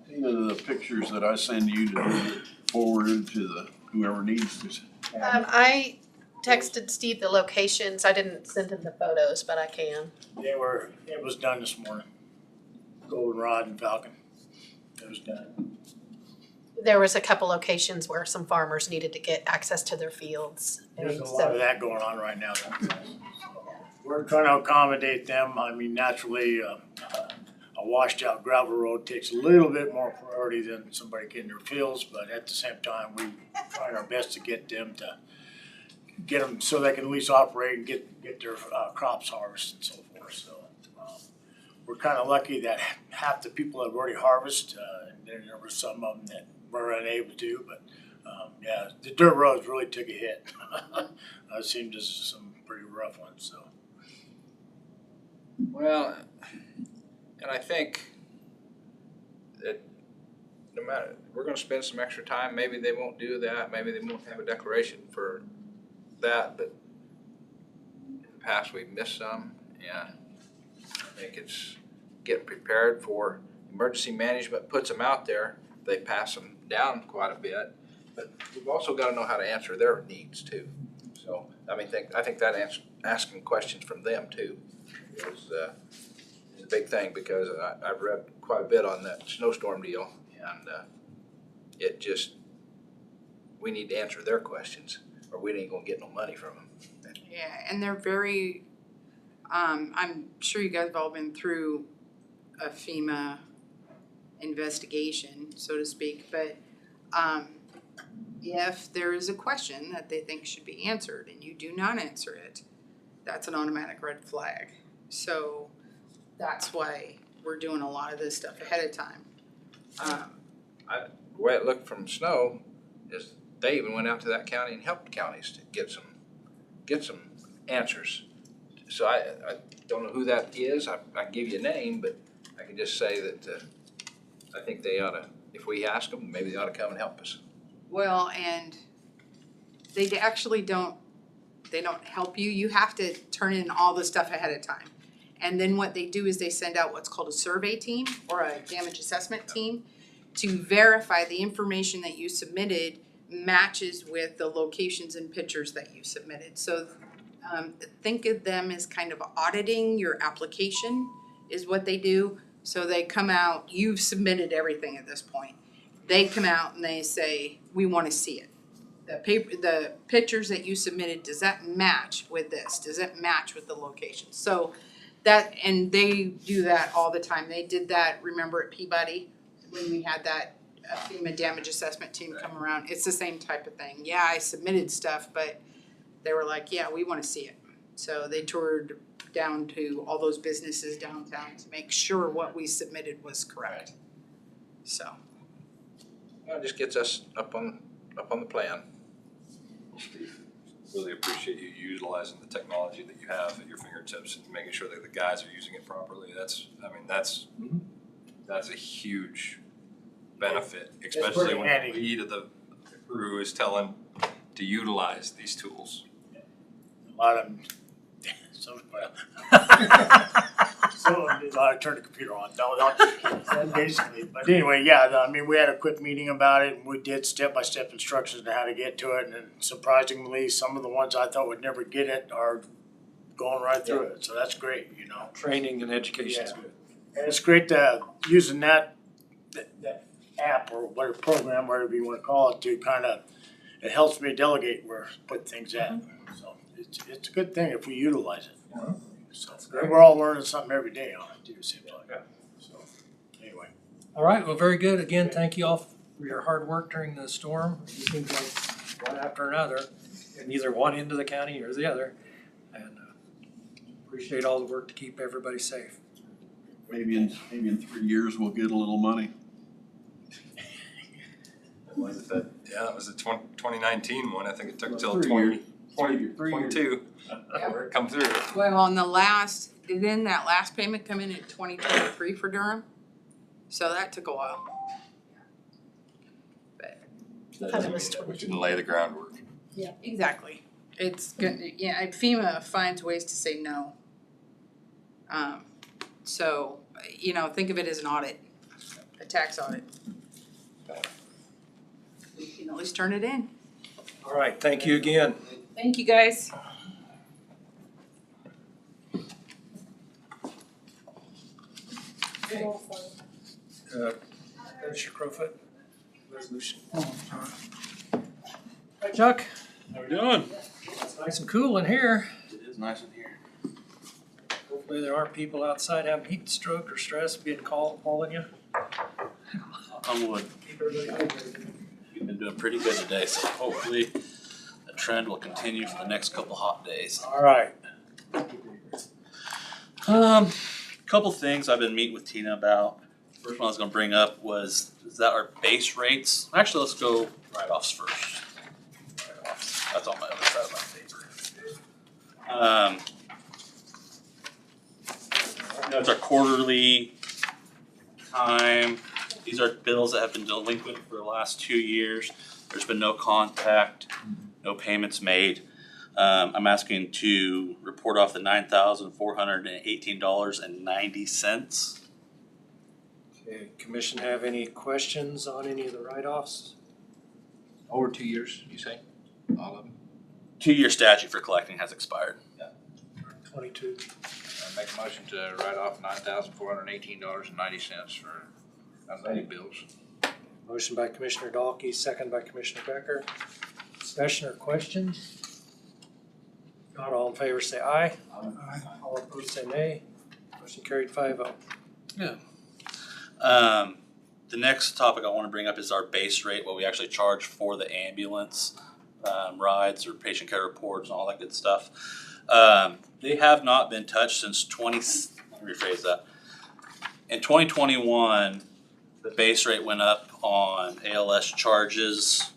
The pictures that I send you to be forwarded to whoever needs to. I texted Steve the locations. I didn't send him the photos, but I can. It was done this morning. Goldenrod and Falcon. It was done. There was a couple locations where some farmers needed to get access to their fields. There's a And lot of so, that going on right now. We're trying to accommodate them. I mean, naturally, a washed out gravel road takes a little bit more priority than somebody getting their fields, but at the same time, we try our best to get them so they can at least operate and get their crops harvested and so forth. So we're kind of lucky that half the people have already harvested, and then there were some of them that were unable to, but yeah, the dirt roads really took a hit. I've seen just some pretty rough ones, so. Well, and I think that no matter, we're gonna spend some extra time, maybe they won't do that, maybe they won't have a declaration for that, but in the past we've missed some, and I think it's getting prepared for emergency management puts them out there, they pass them down quite a bit, but we've also gotta know how to answer their needs too. So, I mean, I think that asking questions from them too is a big thing, because I've read quite a bit on that snowstorm deal, and it just we need to answer their questions, or we ain't gonna get no money from them. Yeah, and they're very, I'm sure you guys have all been through a FEMA investigation, so to speak, but, if there is a question that they think should be answered and you do not answer it, that's an automatic red flag. So that's why we're doing a lot of this stuff ahead of time. The way it looked from Snow is they even went out to that county and helped counties to get some answers. So I don't know who that is, I can give you a name, but I can just say that, I think they ought to, if we ask them, maybe they ought to come and help us. Well, and they actually don't help you. You have to turn in all the stuff ahead of time. And then what they do is they send out what's called a survey team or a damage assessment team to verify the information that you submitted matches with the locations and pictures that you submitted. So think of them as kind of auditing your application is what they do. So they come out, you've submitted everything at this point. They come out and they say, we wanna see it. The pictures that you submitted, does that match with this? Does it match with the location? So that, and they do that all the time. They did that, remember at Peabody, when we had that FEMA damage assessment team come around. It's the same type of thing. Yeah, I submitted stuff, but they were like, yeah, we wanna see it. So they toured down to all those businesses downtown to make sure what we submitted was correct. So. Well, it just gets us up on the plan. Really appreciate you utilizing the technology that you have at your fingertips and making sure that the guys are using it properly. That's a huge benefit, especially when the lead of the crew is telling to utilize these tools. A lot of them, some I turned the computer on, basically, but anyway, yeah, I mean, we had a quick meeting about it, and we did step-by-step instructions on how to get to it, and surprisingly, some of the ones I thought would never get it are going right through it, so that's great, you know. Training and education is Yeah. good. And it's great using that app or whatever program, whatever you wanna call it, to kinda, it helps me delegate where, put things at, so it's a good thing if we utilize it. So, and we're all learning something every day on it too, it seems like. So, anyway. All right, well, very good. Again, thank you all for your hard work during the storm. It seems like one after another, and either one end of the county or the other. And appreciate all the work to keep everybody safe. Maybe in 3 years, we'll get a little money. That was the 2019 one. I think it took Well, till 3 years. 2022 for it to come through. Well, on then that last payment come in 2023 for Durham, so that took a while. But Thought it was We didn't lay the groundwork. exactly, it's good. Yeah, FEMA finds ways to say no. So you know, think of it as an audit, a tax audit. We can always turn it in. All right, thank you again. Thank you, guys. Okay. There's your Crowfoot resolution. Hi, Chuck. How we doing? It's nice and cool in here. It is nice in here. Hopefully there aren't people outside having heat stroke or stress being calling you. On wood. Keep everybody hydrated. We've been doing pretty good today, so hopefully the trend will continue for the next couple hot days. All right. Couple things I've been meeting with Tina about. First one I was gonna bring up was, is that our base rates? Actually, let's go write-offs first. Write-offs. That's on my other side of my paper. That's our quarterly time. These are bills that have been delinquent for the last 2 years. There's been no contact, no payments made. I'm asking to report off the $9,418.90. Okay, commission have any questions on any of the write-offs? Over 2 years, you say? All of them? 2-year statute for collecting has expired. 22. I make a motion to write off $9,418.90 for unpaid bills. Motion by Commissioner Dahlke, second by Commissioner Becker. Discussion or questions? Not all in favor say aye. Aye. All opposed say nay. Motion carried 5-0. The next topic I wanna bring up is our base rate, what we actually charge for the ambulance, rides or patient care reports and all that good stuff. They have not been touched since let me rephrase that. In 2021, the base rate went up on ALS charges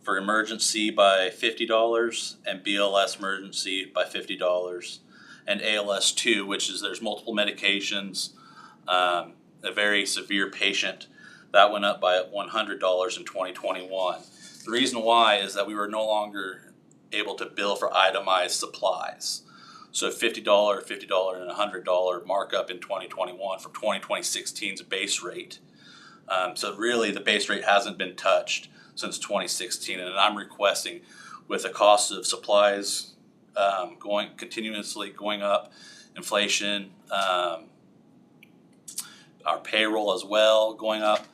for emergency by $50 and BLS emergency by $50. And ALS 2, which is there's multiple medications, a very severe patient, that went up by $100 in 2021. The reason why is that we were no longer able to bill for itemized supplies. So $50, $50 and $100 markup in 2021 from 2016's base rate. So really the base rate hasn't been touched since 2016, and I'm requesting with the cost of supplies continuously going up, inflation, our payroll as well going up,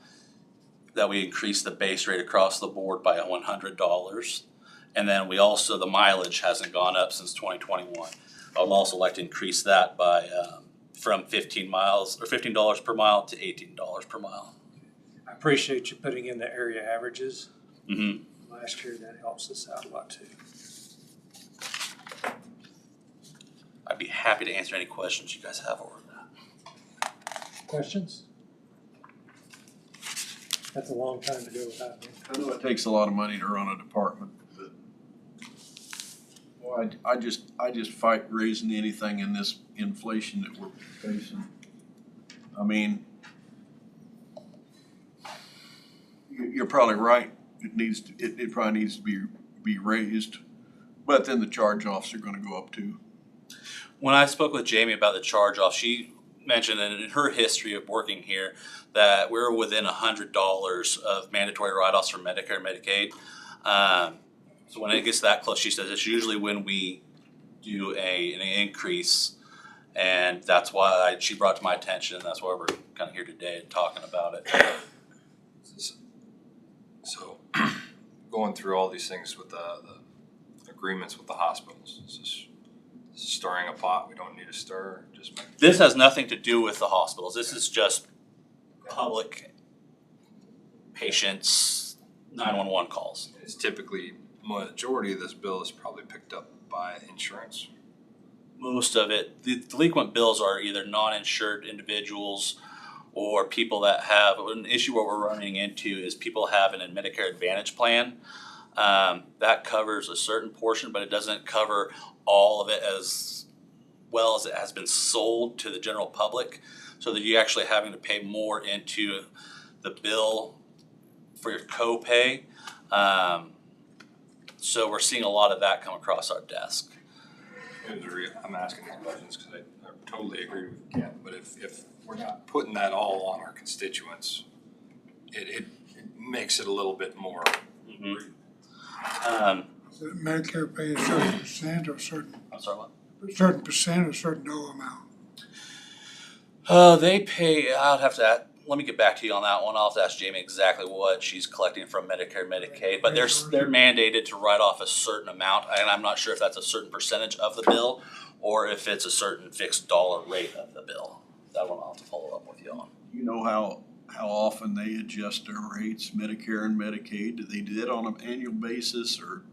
that we increase the base rate across the board by $100. And then we also, the mileage hasn't gone up since 2021. I would also like to increase that by from 15 miles or $15 per mile to $18 per mile. I appreciate you putting in the area averages. Mm-hmm. Last year, that helps us out a lot too. I'd be happy to answer any questions you guys have over that. Questions? That's a long time to go without me. I know it takes a lot of money to run a department, but well, I just fight raising anything in this inflation that we're facing. I mean, you're probably right. It probably needs to be raised, but then the charge-offs are gonna go up too. When I spoke with Jamie about the charge-off, she mentioned that in her history of working here that we're within $100 of mandatory write-offs for Medicare and Medicaid. So when it gets that close, she says it's usually when we do an increase, and that's why she brought it to my attention, and that's why we're kind of here today and talking about it. So, going through all these things with the agreements with the hospitals, is this stirring a pot we don't need to stir? This has nothing to do with the hospitals. This is just public patients 911 calls. It's typically, majority of this bill is probably picked up by insurance. Most of it, the delinquent bills are either non-insured individuals or people that have, an issue what we're running into is people having a Medicare Advantage plan. That covers a certain portion, but it doesn't cover all of it as well as it has been sold to the general public, so that you're actually having to pay more into the bill for your copay. So we're seeing a lot of that come across our desk. I'm asking these questions because I totally agree with Ken, but if we're not putting that all on our constituents, it makes it a little bit more. Mm-hmm. So Medicare pay a certain percent or certain, I'm sorry, what? certain percent or certain dollar amount? They pay, let me get back to you on that one. I'll have to ask Jamie exactly what she's collecting from Medicare, Medicaid, but they're mandated to write off a certain amount, and I'm not sure if that's a certain percentage of the bill or if it's a certain fixed dollar rate of the bill. That one I'll have to follow up with you on. You know how often they adjust their rates, Medicare and Medicaid? Do they do it on an annual basis, or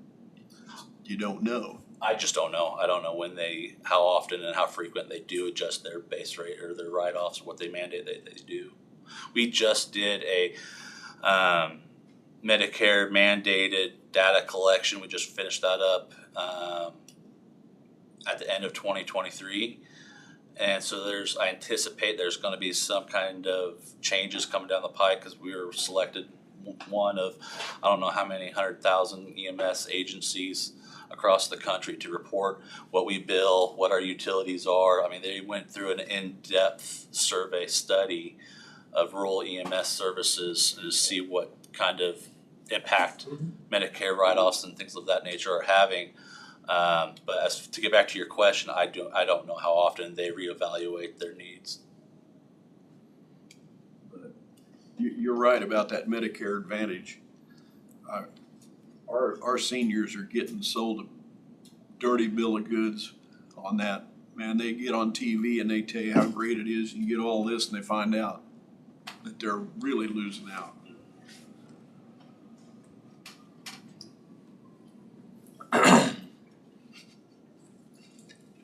you don't know? I just don't know. I don't know how often and how frequent they do adjust their base rate or their write-offs, what they mandate they do. We just did a Medicare mandated data collection. We just finished that up at the end of 2023. And so I anticipate there's going to be some kind of changes coming down the pike because we were selected one of, I don't know how many 100,000 EMS agencies across the country to report what we bill, what our utilities are. I mean, they went through an in-depth survey study of rural EMS services to see what kind of impact Medicare write-offs and things of that nature are having. But to get back to your question, I don't know how often they reevaluate their needs. You're right about that Medicare Advantage. Our seniors are getting sold a dirty bill of goods on that. Man, they get on TV and they tell you how great it is, and you get all this and they find out that they're really losing out.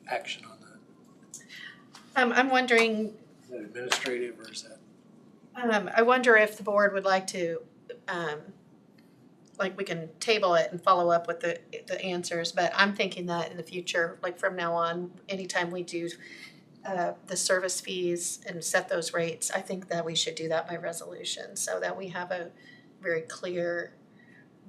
Action on that. I'm wondering, Is that administrative or is that? I wonder if the board would like to, like we can table it and follow up with the answers, but I'm thinking that in the future, like from now on, anytime we do the service fees and set those rates, I think that we should do that by resolution so that we have a very clear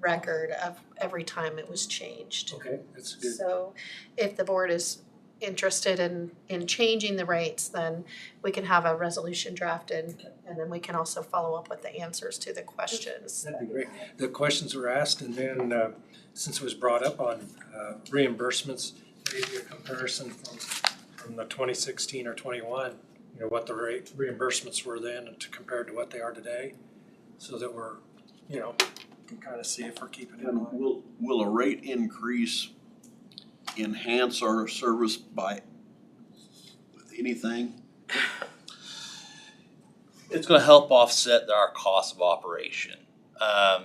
record of every time it was changed. Okay, that's good. So if the board is interested in changing the rates, then we can have a resolution drafted and then we can also follow up with the answers to the questions. That'd be great. The questions were asked and then since it was brought up on reimbursements, maybe a comparison from the 2016 or 21, you know, what the reimbursements were then compared to what they are today, so that we're, you know, can kind of see if we're keeping it in line. Will a rate increase enhance our service by with anything? It's gonna help offset our cost of operation. I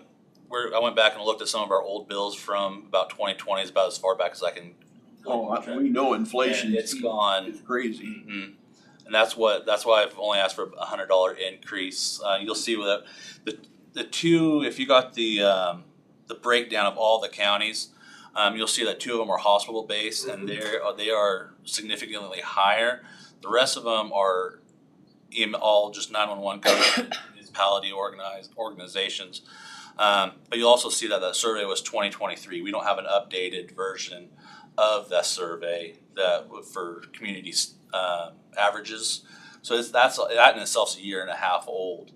went back and looked at some of our old bills from about 2020, it's about as far back as I can. We know inflation. And it's gone. It's crazy. Mm-hmm. And that's why I've only asked for $100 increase. You'll see with the two, if you got the breakdown of all the counties, you'll see that 2 of them are hospital based and they are significantly higher. The rest of them are all just 911 government municipality organizations. But you'll also see that survey was 2023. We don't have an updated version of that survey for community averages. So that in itself is a year and a half old.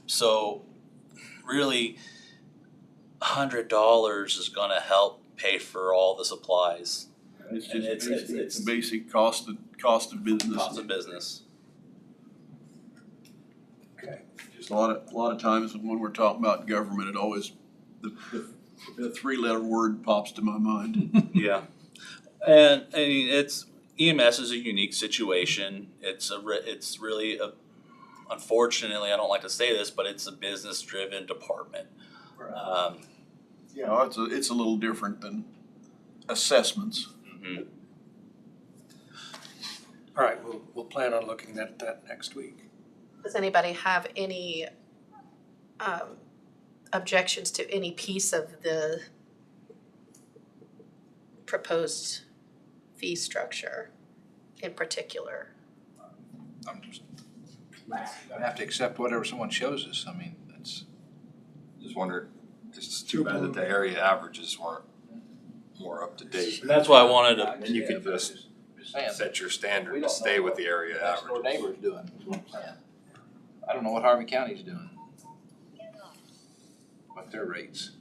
So really, $100 is going to help pay for all the supplies. It's just it's basic cost of business. Cost of business. Okay. Just a lot of times when we're talking about government, it always the 3-letter word pops to my mind. Yeah, and I mean EMS is a unique situation. It's really unfortunately, I don't like to say this, but it's a business-driven department. It's a little different than assessments. Mm-hmm. All right, we'll plan on looking at that next week. Does anybody have any objections to any piece of the proposed fee structure in particular? I'm just gonna have to accept whatever someone shows us. I mean, that's. Just wonder, it's too bad that the area averages weren't more up to date. And that's why I wanted to. And you could just set your standard to stay with the area What our average. neighbor's doing. I don't know what Harvey County's doing. What their rates.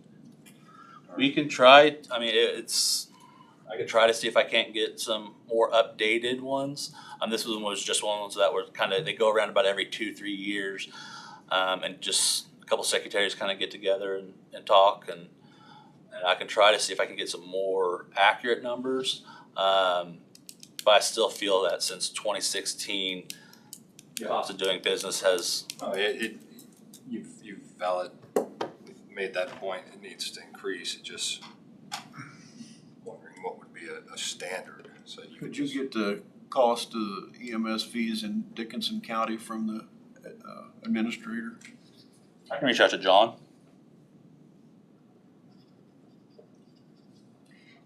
We can try. I mean, I could try to see if I can't get some more updated ones. This one was just ones that were they go around about every 2-3 years, and just a couple secretaries kind of get together and talk, and I can try to see if I can get some more accurate numbers. But I still feel that since 2016, cost of doing business has. You've made that point. It needs to increase. It just wondering what would be a standard. So Could you get the cost of EMS fees in Dickinson County from the administrator? I can reach out to John.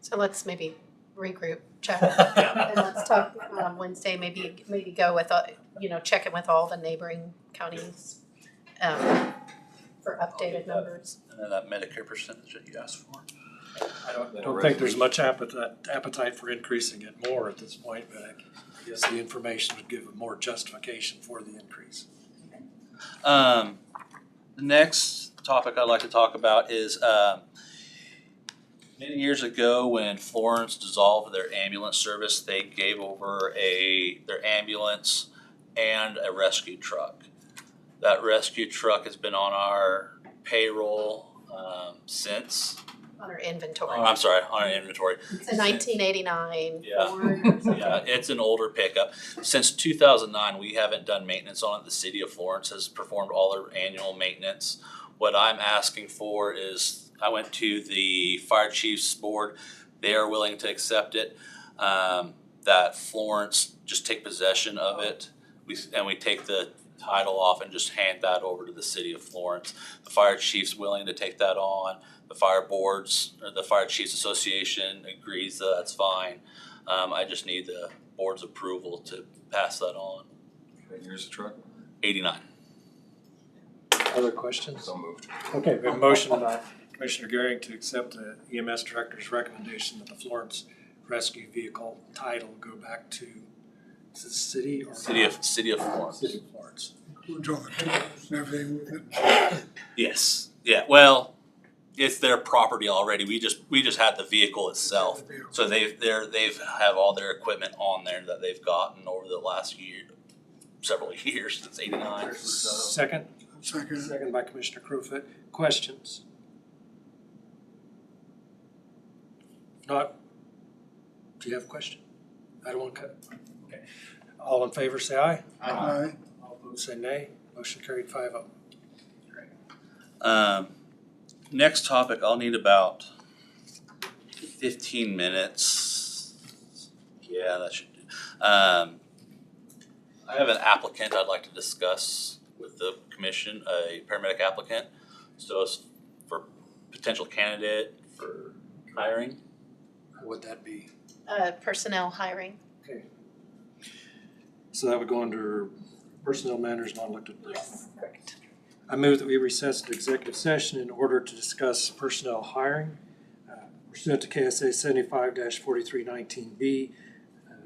So let's maybe regroup, check, and let's talk Wednesday, maybe go with, check in with all the neighboring counties for updated numbers. And then that Medicare percentage that you asked for. I don't think there's much appetite for increasing it more at this point, but I guess the information would give more justification for the increase. The next topic I'd like to talk about is many years ago when Florence dissolved their ambulance service, they gave over their ambulance and a rescue truck. That rescue truck has been on our payroll since, On our inventory. oh, I'm sorry, on our inventory. It's a 1989 Yeah. Ford or something. Yeah, it's an older pickup. Since 2009, we haven't done maintenance on it. The city of Florence has performed all their annual maintenance. What I'm asking for is, I went to the fire chiefs board. They are willing to accept it. That Florence just take possession of it. We take the title off and just hand that over to the city of Florence. The fire chief's willing to take that on. The fire boards, or the Fire Chiefs Association agrees that that's fine. I just need the board's approval to pass that on. And here's the truck. 89. Other questions? So moved. Okay, we have a motion by Commissioner Goering to accept the EMS Director's recommendation that the Florence Rescue Vehicle title go back to, is it city or? City of Florence. City of Florence. Includes all the papers and everything with it. Yes, yeah, well, it's their property already. We just had the vehicle itself. So they've have all their equipment on there that they've gotten over the last year, several years, since 89. Second? Second. Second by Commissioner Crowfoot. Questions? If not, do you have a question? I don't want to cut. Okay. All in favor say aye. Aye. All opposed say nay. Motion carried 5-0. Next topic, I'll need about 15 minutes. Yeah, that should do. I have an applicant I'd like to discuss with the commission, a paramedic applicant. So it's for potential candidate for hiring. What would that be? Personnel hiring. Okay. So that would go under personnel matters, non-elected personnel. Yes, correct. I move that we recess to executive session in order to discuss personnel hiring pursuant to KSA 75-4319B.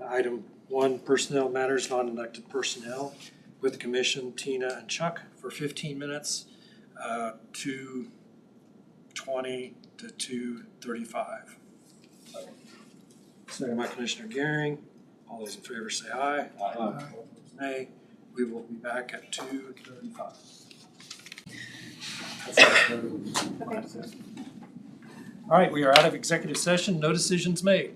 Item 1, personnel matters, non-elected personnel, with the commission, Tina and Chuck, for 15 minutes, 2:20 to 2:35. Second by Commissioner Goering. All those in favor say aye. Aye. All opposed nay. We will be back at 2:35. All right, we are out of executive session. No decisions made.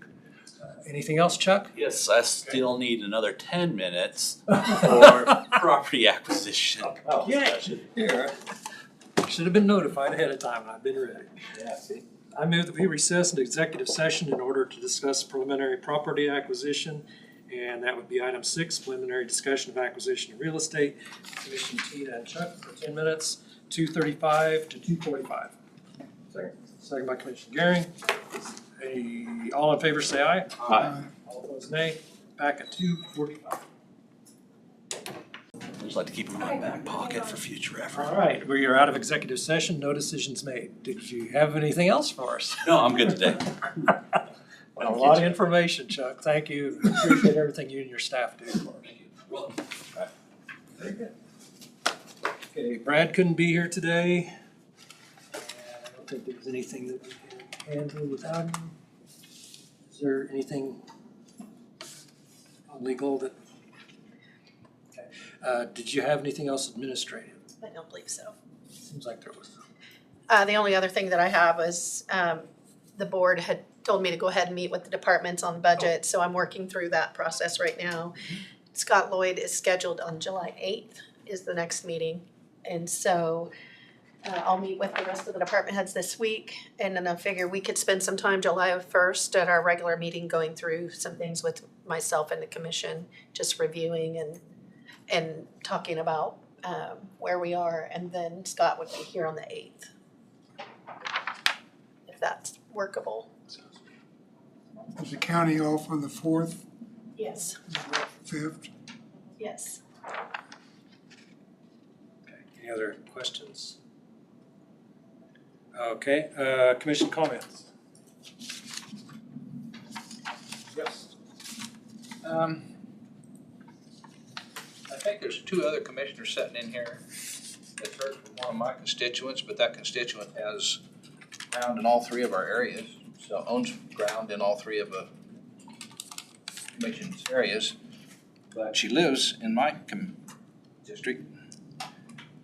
Anything else, Chuck? Yes, I still need another 10 minutes for property acquisition. Yeah. Should have been notified ahead of time and I've been ready. Yeah, see. I move that we recess into executive session in order to discuss preliminary property acquisition. And that would be item 6, preliminary discussion of acquisition of real estate. Commission Tina and Chuck for 10 minutes, 2:35 to 2:45. Second by Commissioner Goering. All in favor say aye. Aye. All opposed nay. Back at 2:45. I just like to keep them in my back pocket for future reference. All right, we are out of executive session, no decisions made. Did you have anything else for us? No, I'm good today. A lot of information, Chuck. Thank you. Appreciate everything you and your staff do for us. Very good. Okay, Brad couldn't be here today. And I don't think there's anything that we can handle without him. Is there anything legal that? Okay. Did you have anything else administrative? I don't believe so. Seems like there was. The only other thing that I have is, the board had told me to go ahead and meet with the departments on budget, so I'm working through that process right now. Scott Lloyd is scheduled on July 8th is the next meeting. And so I'll meet with the rest of the department heads this week. And then I figure we could spend some time July 1st at our regular meeting going through some things with myself and the commission, just reviewing and talking about where we are. And then Scott would be here on the 8th, if that's workable. Is the county off on the 4th, Yes, 5th? yes. Okay, any other questions? Okay, commission comments. Yes. I think there's 2 other commissioners sitting in here that heard from one of my constituents, but that constituent has ground in all 3 of our areas. So owns ground in all 3 of the commission's areas. But she lives in my district.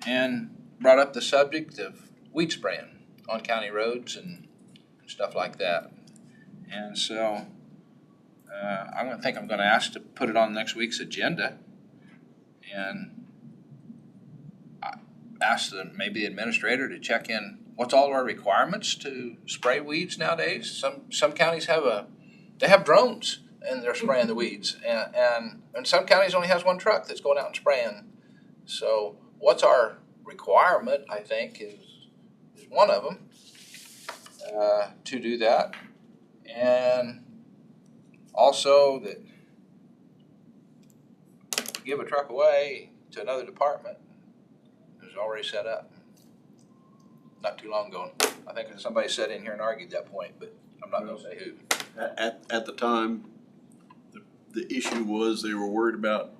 and brought up the subject of weed spraying on county roads and stuff like that. And so I'm gonna ask to put it on next week's agenda and ask maybe the administrator to check in, what's all our requirements to spray weeds nowadays? Some counties have drones and they're spraying the weeds, and some counties only has one truck that's going out and spraying. So what's our requirement, I think, is one of them to do that. And also that we give a truck away to another department is already set up. Not too long ago. I think somebody sat in here and argued that point, but I'm not gonna say who. At the time, the issue was they were worried about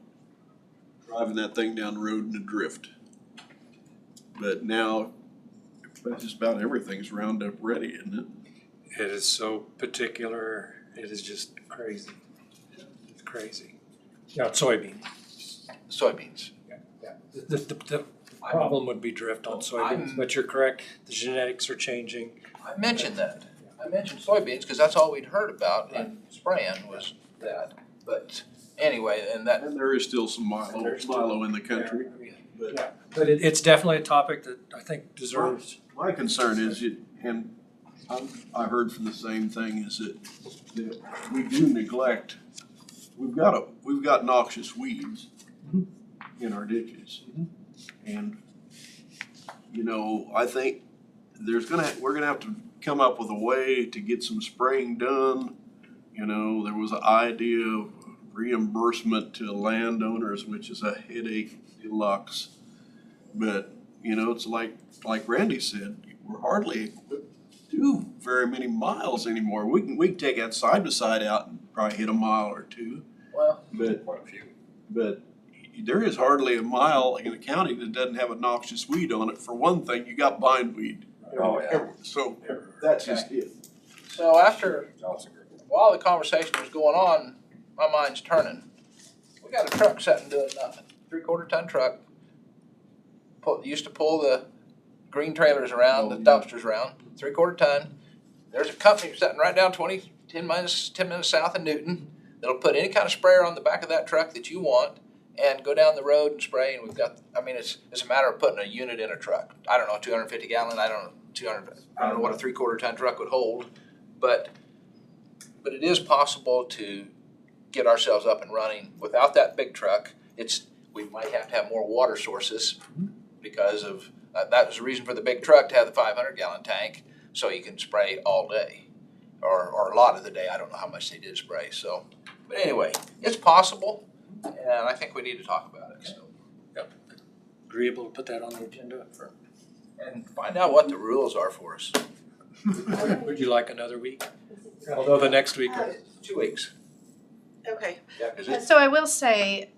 driving that thing down the road in a drift. But now, just about everything's Roundup ready, isn't it? It is so particular, it is just crazy. It's crazy. Yeah, soybean. Soybeans. The problem would be drift on soybeans, but you're correct, the genetics are changing. I mentioned that. I mentioned soybeans because that's all we'd heard about in spraying was that. But anyway, and there is still some Milo in the country. But it's definitely a topic that I think deserves. My concern is, and I heard from the same thing, is that we do neglect, we've got noxious weeds in our ditches. And, I think we're gonna have to come up with a way to get some spraying done. There was an idea of reimbursement to landowners, which is a headache deluxe. But, it's like Randy said, we're hardly equipped to do very many miles anymore. We can take that side by side out and probably hit a mile or two. Well, but there is hardly a mile in a county that doesn't have a noxious weed on it. For one thing, you got bindweed. Oh, yeah. So that's just it. So while the conversation was going on, my mind's turning. We got a truck sitting doing nothing, 3/4 ton truck. Used to pull the green trailers around, the dumpsters around, 3/4 ton. There's a company sitting right down 10 minutes south of Newton that'll put any kind of sprayer on the back of that truck that you want and go down the road and spray. And it's a matter of putting a unit in a truck. I don't know, 250 gallon, I don't know what a 3/4 ton truck would hold, but it is possible to get ourselves up and running without that big truck. We might have to have more water sources because of that was the reason for the big truck to have the 500 gallon tank, so you can spray all day or a lot of the day. I don't know how much they did spray. So, but anyway, it's possible, and I think we need to talk about it. So, Agreeable to put that on the agenda and find out what the rules are for us. Would you like another week? Although the next week is 2 weeks. Okay. Yeah, 'cause So I will say,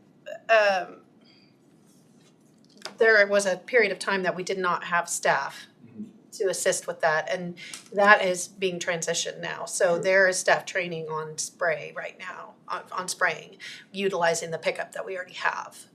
there was a period of time that we did not have staff to assist with that, and that is being transitioned now. So there is staff training on spray right now, on spraying, utilizing the pickup that we already have.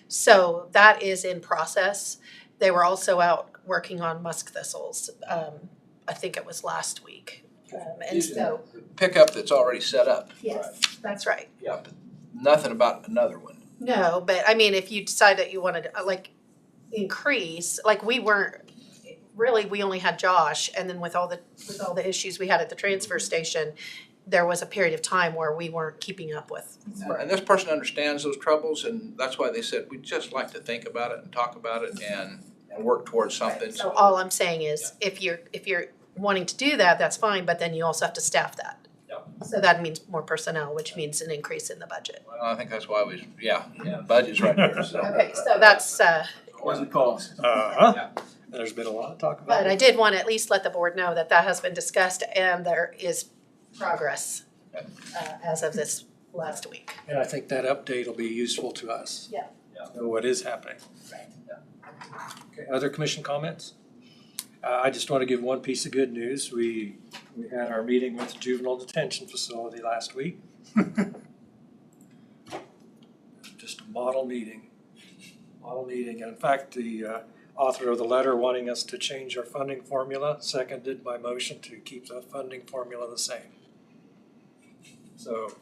So that is in process. They were also out working on musk thistles, I think it was last week. And so, pickup that's already set up. yes, that's right. Yeah, but nothing about another one. No, but I mean, if you decide that you wanted to, increase, we only had Josh, and then with all the issues we had at the transfer station, there was a period of time where we weren't keeping up with. And this person understands those troubles, and that's why they said, we'd just like to think about it and talk about it and work towards something. So all I'm saying is, if you're wanting to do that, that's fine, but then you also have to staff that. So that means more personnel, which means an increase in the budget. Well, I think that's why budget's right there, so. Okay, so that's, What's it cost? There's been a lot of talk about but it. I did want to at least let the board know that that has been discussed and there is progress as of this last week. And I think that update will be useful to us. Yeah. Know what is happening. Okay, other commission comments? I just want to give one piece of good news. We had our meeting with the juvenile detention facility last week. Just a model meeting. And in fact, author of the letter wanting us to change our funding formula, seconded by motion to keep the funding formula the same. So,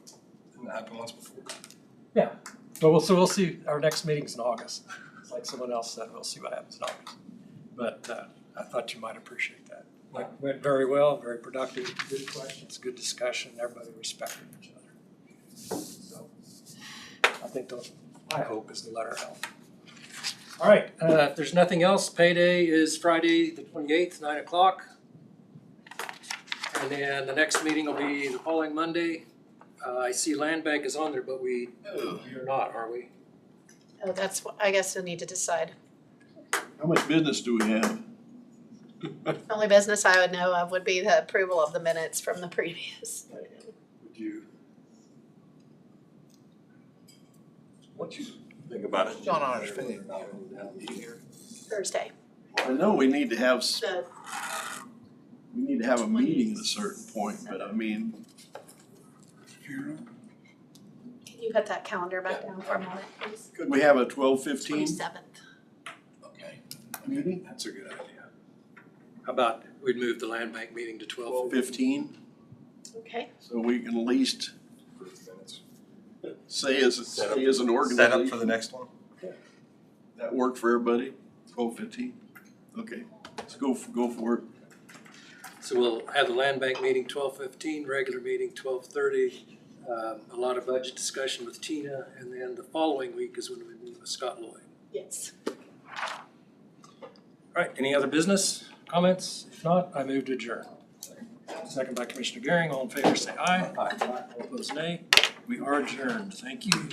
Didn't that happen once before? yeah, but we'll see, our next meeting's in August. It's like someone else said, we'll see what happens in August. But I thought you might appreciate that. Went very well, very productive, good questions, good discussion, everybody respected each other. So, I think my hope is the letter helped. All right, if there's nothing else, payday is Friday, the 28th, 9 o'clock. And then the next meeting will be the following Monday. I see land bank is on there, but we are not, are we? Oh, that's what, I guess we need to decide. How much business do we have? Only business I would know of would be the approval of the minutes from the previous. Would you? What you think about it? John Honors Field. Thursday. I know we need to have, The we need to have a meeting at a certain point, but I mean, Can you cut that calendar back down for a moment, please? could we have a 12:15 27th. Okay, meeting? That's a good idea. How about we'd move the land bank meeting to 12? 12:15, Okay. so we can at least Approve the minutes. say as an Set up organization. for the next one. That work for everybody? 12:15? Okay, let's go for it. So we'll have the land bank meeting 12:15, regular meeting 12:30. A lot of budget discussion with Tina, and then the following week is when we meet with Scott Lloyd. Yes. All right, any other business, comments? If not, I move to adjourn. Second by Commissioner Garing, all in favor say aye. Aye. All opposed nay. We are adjourned, thank you.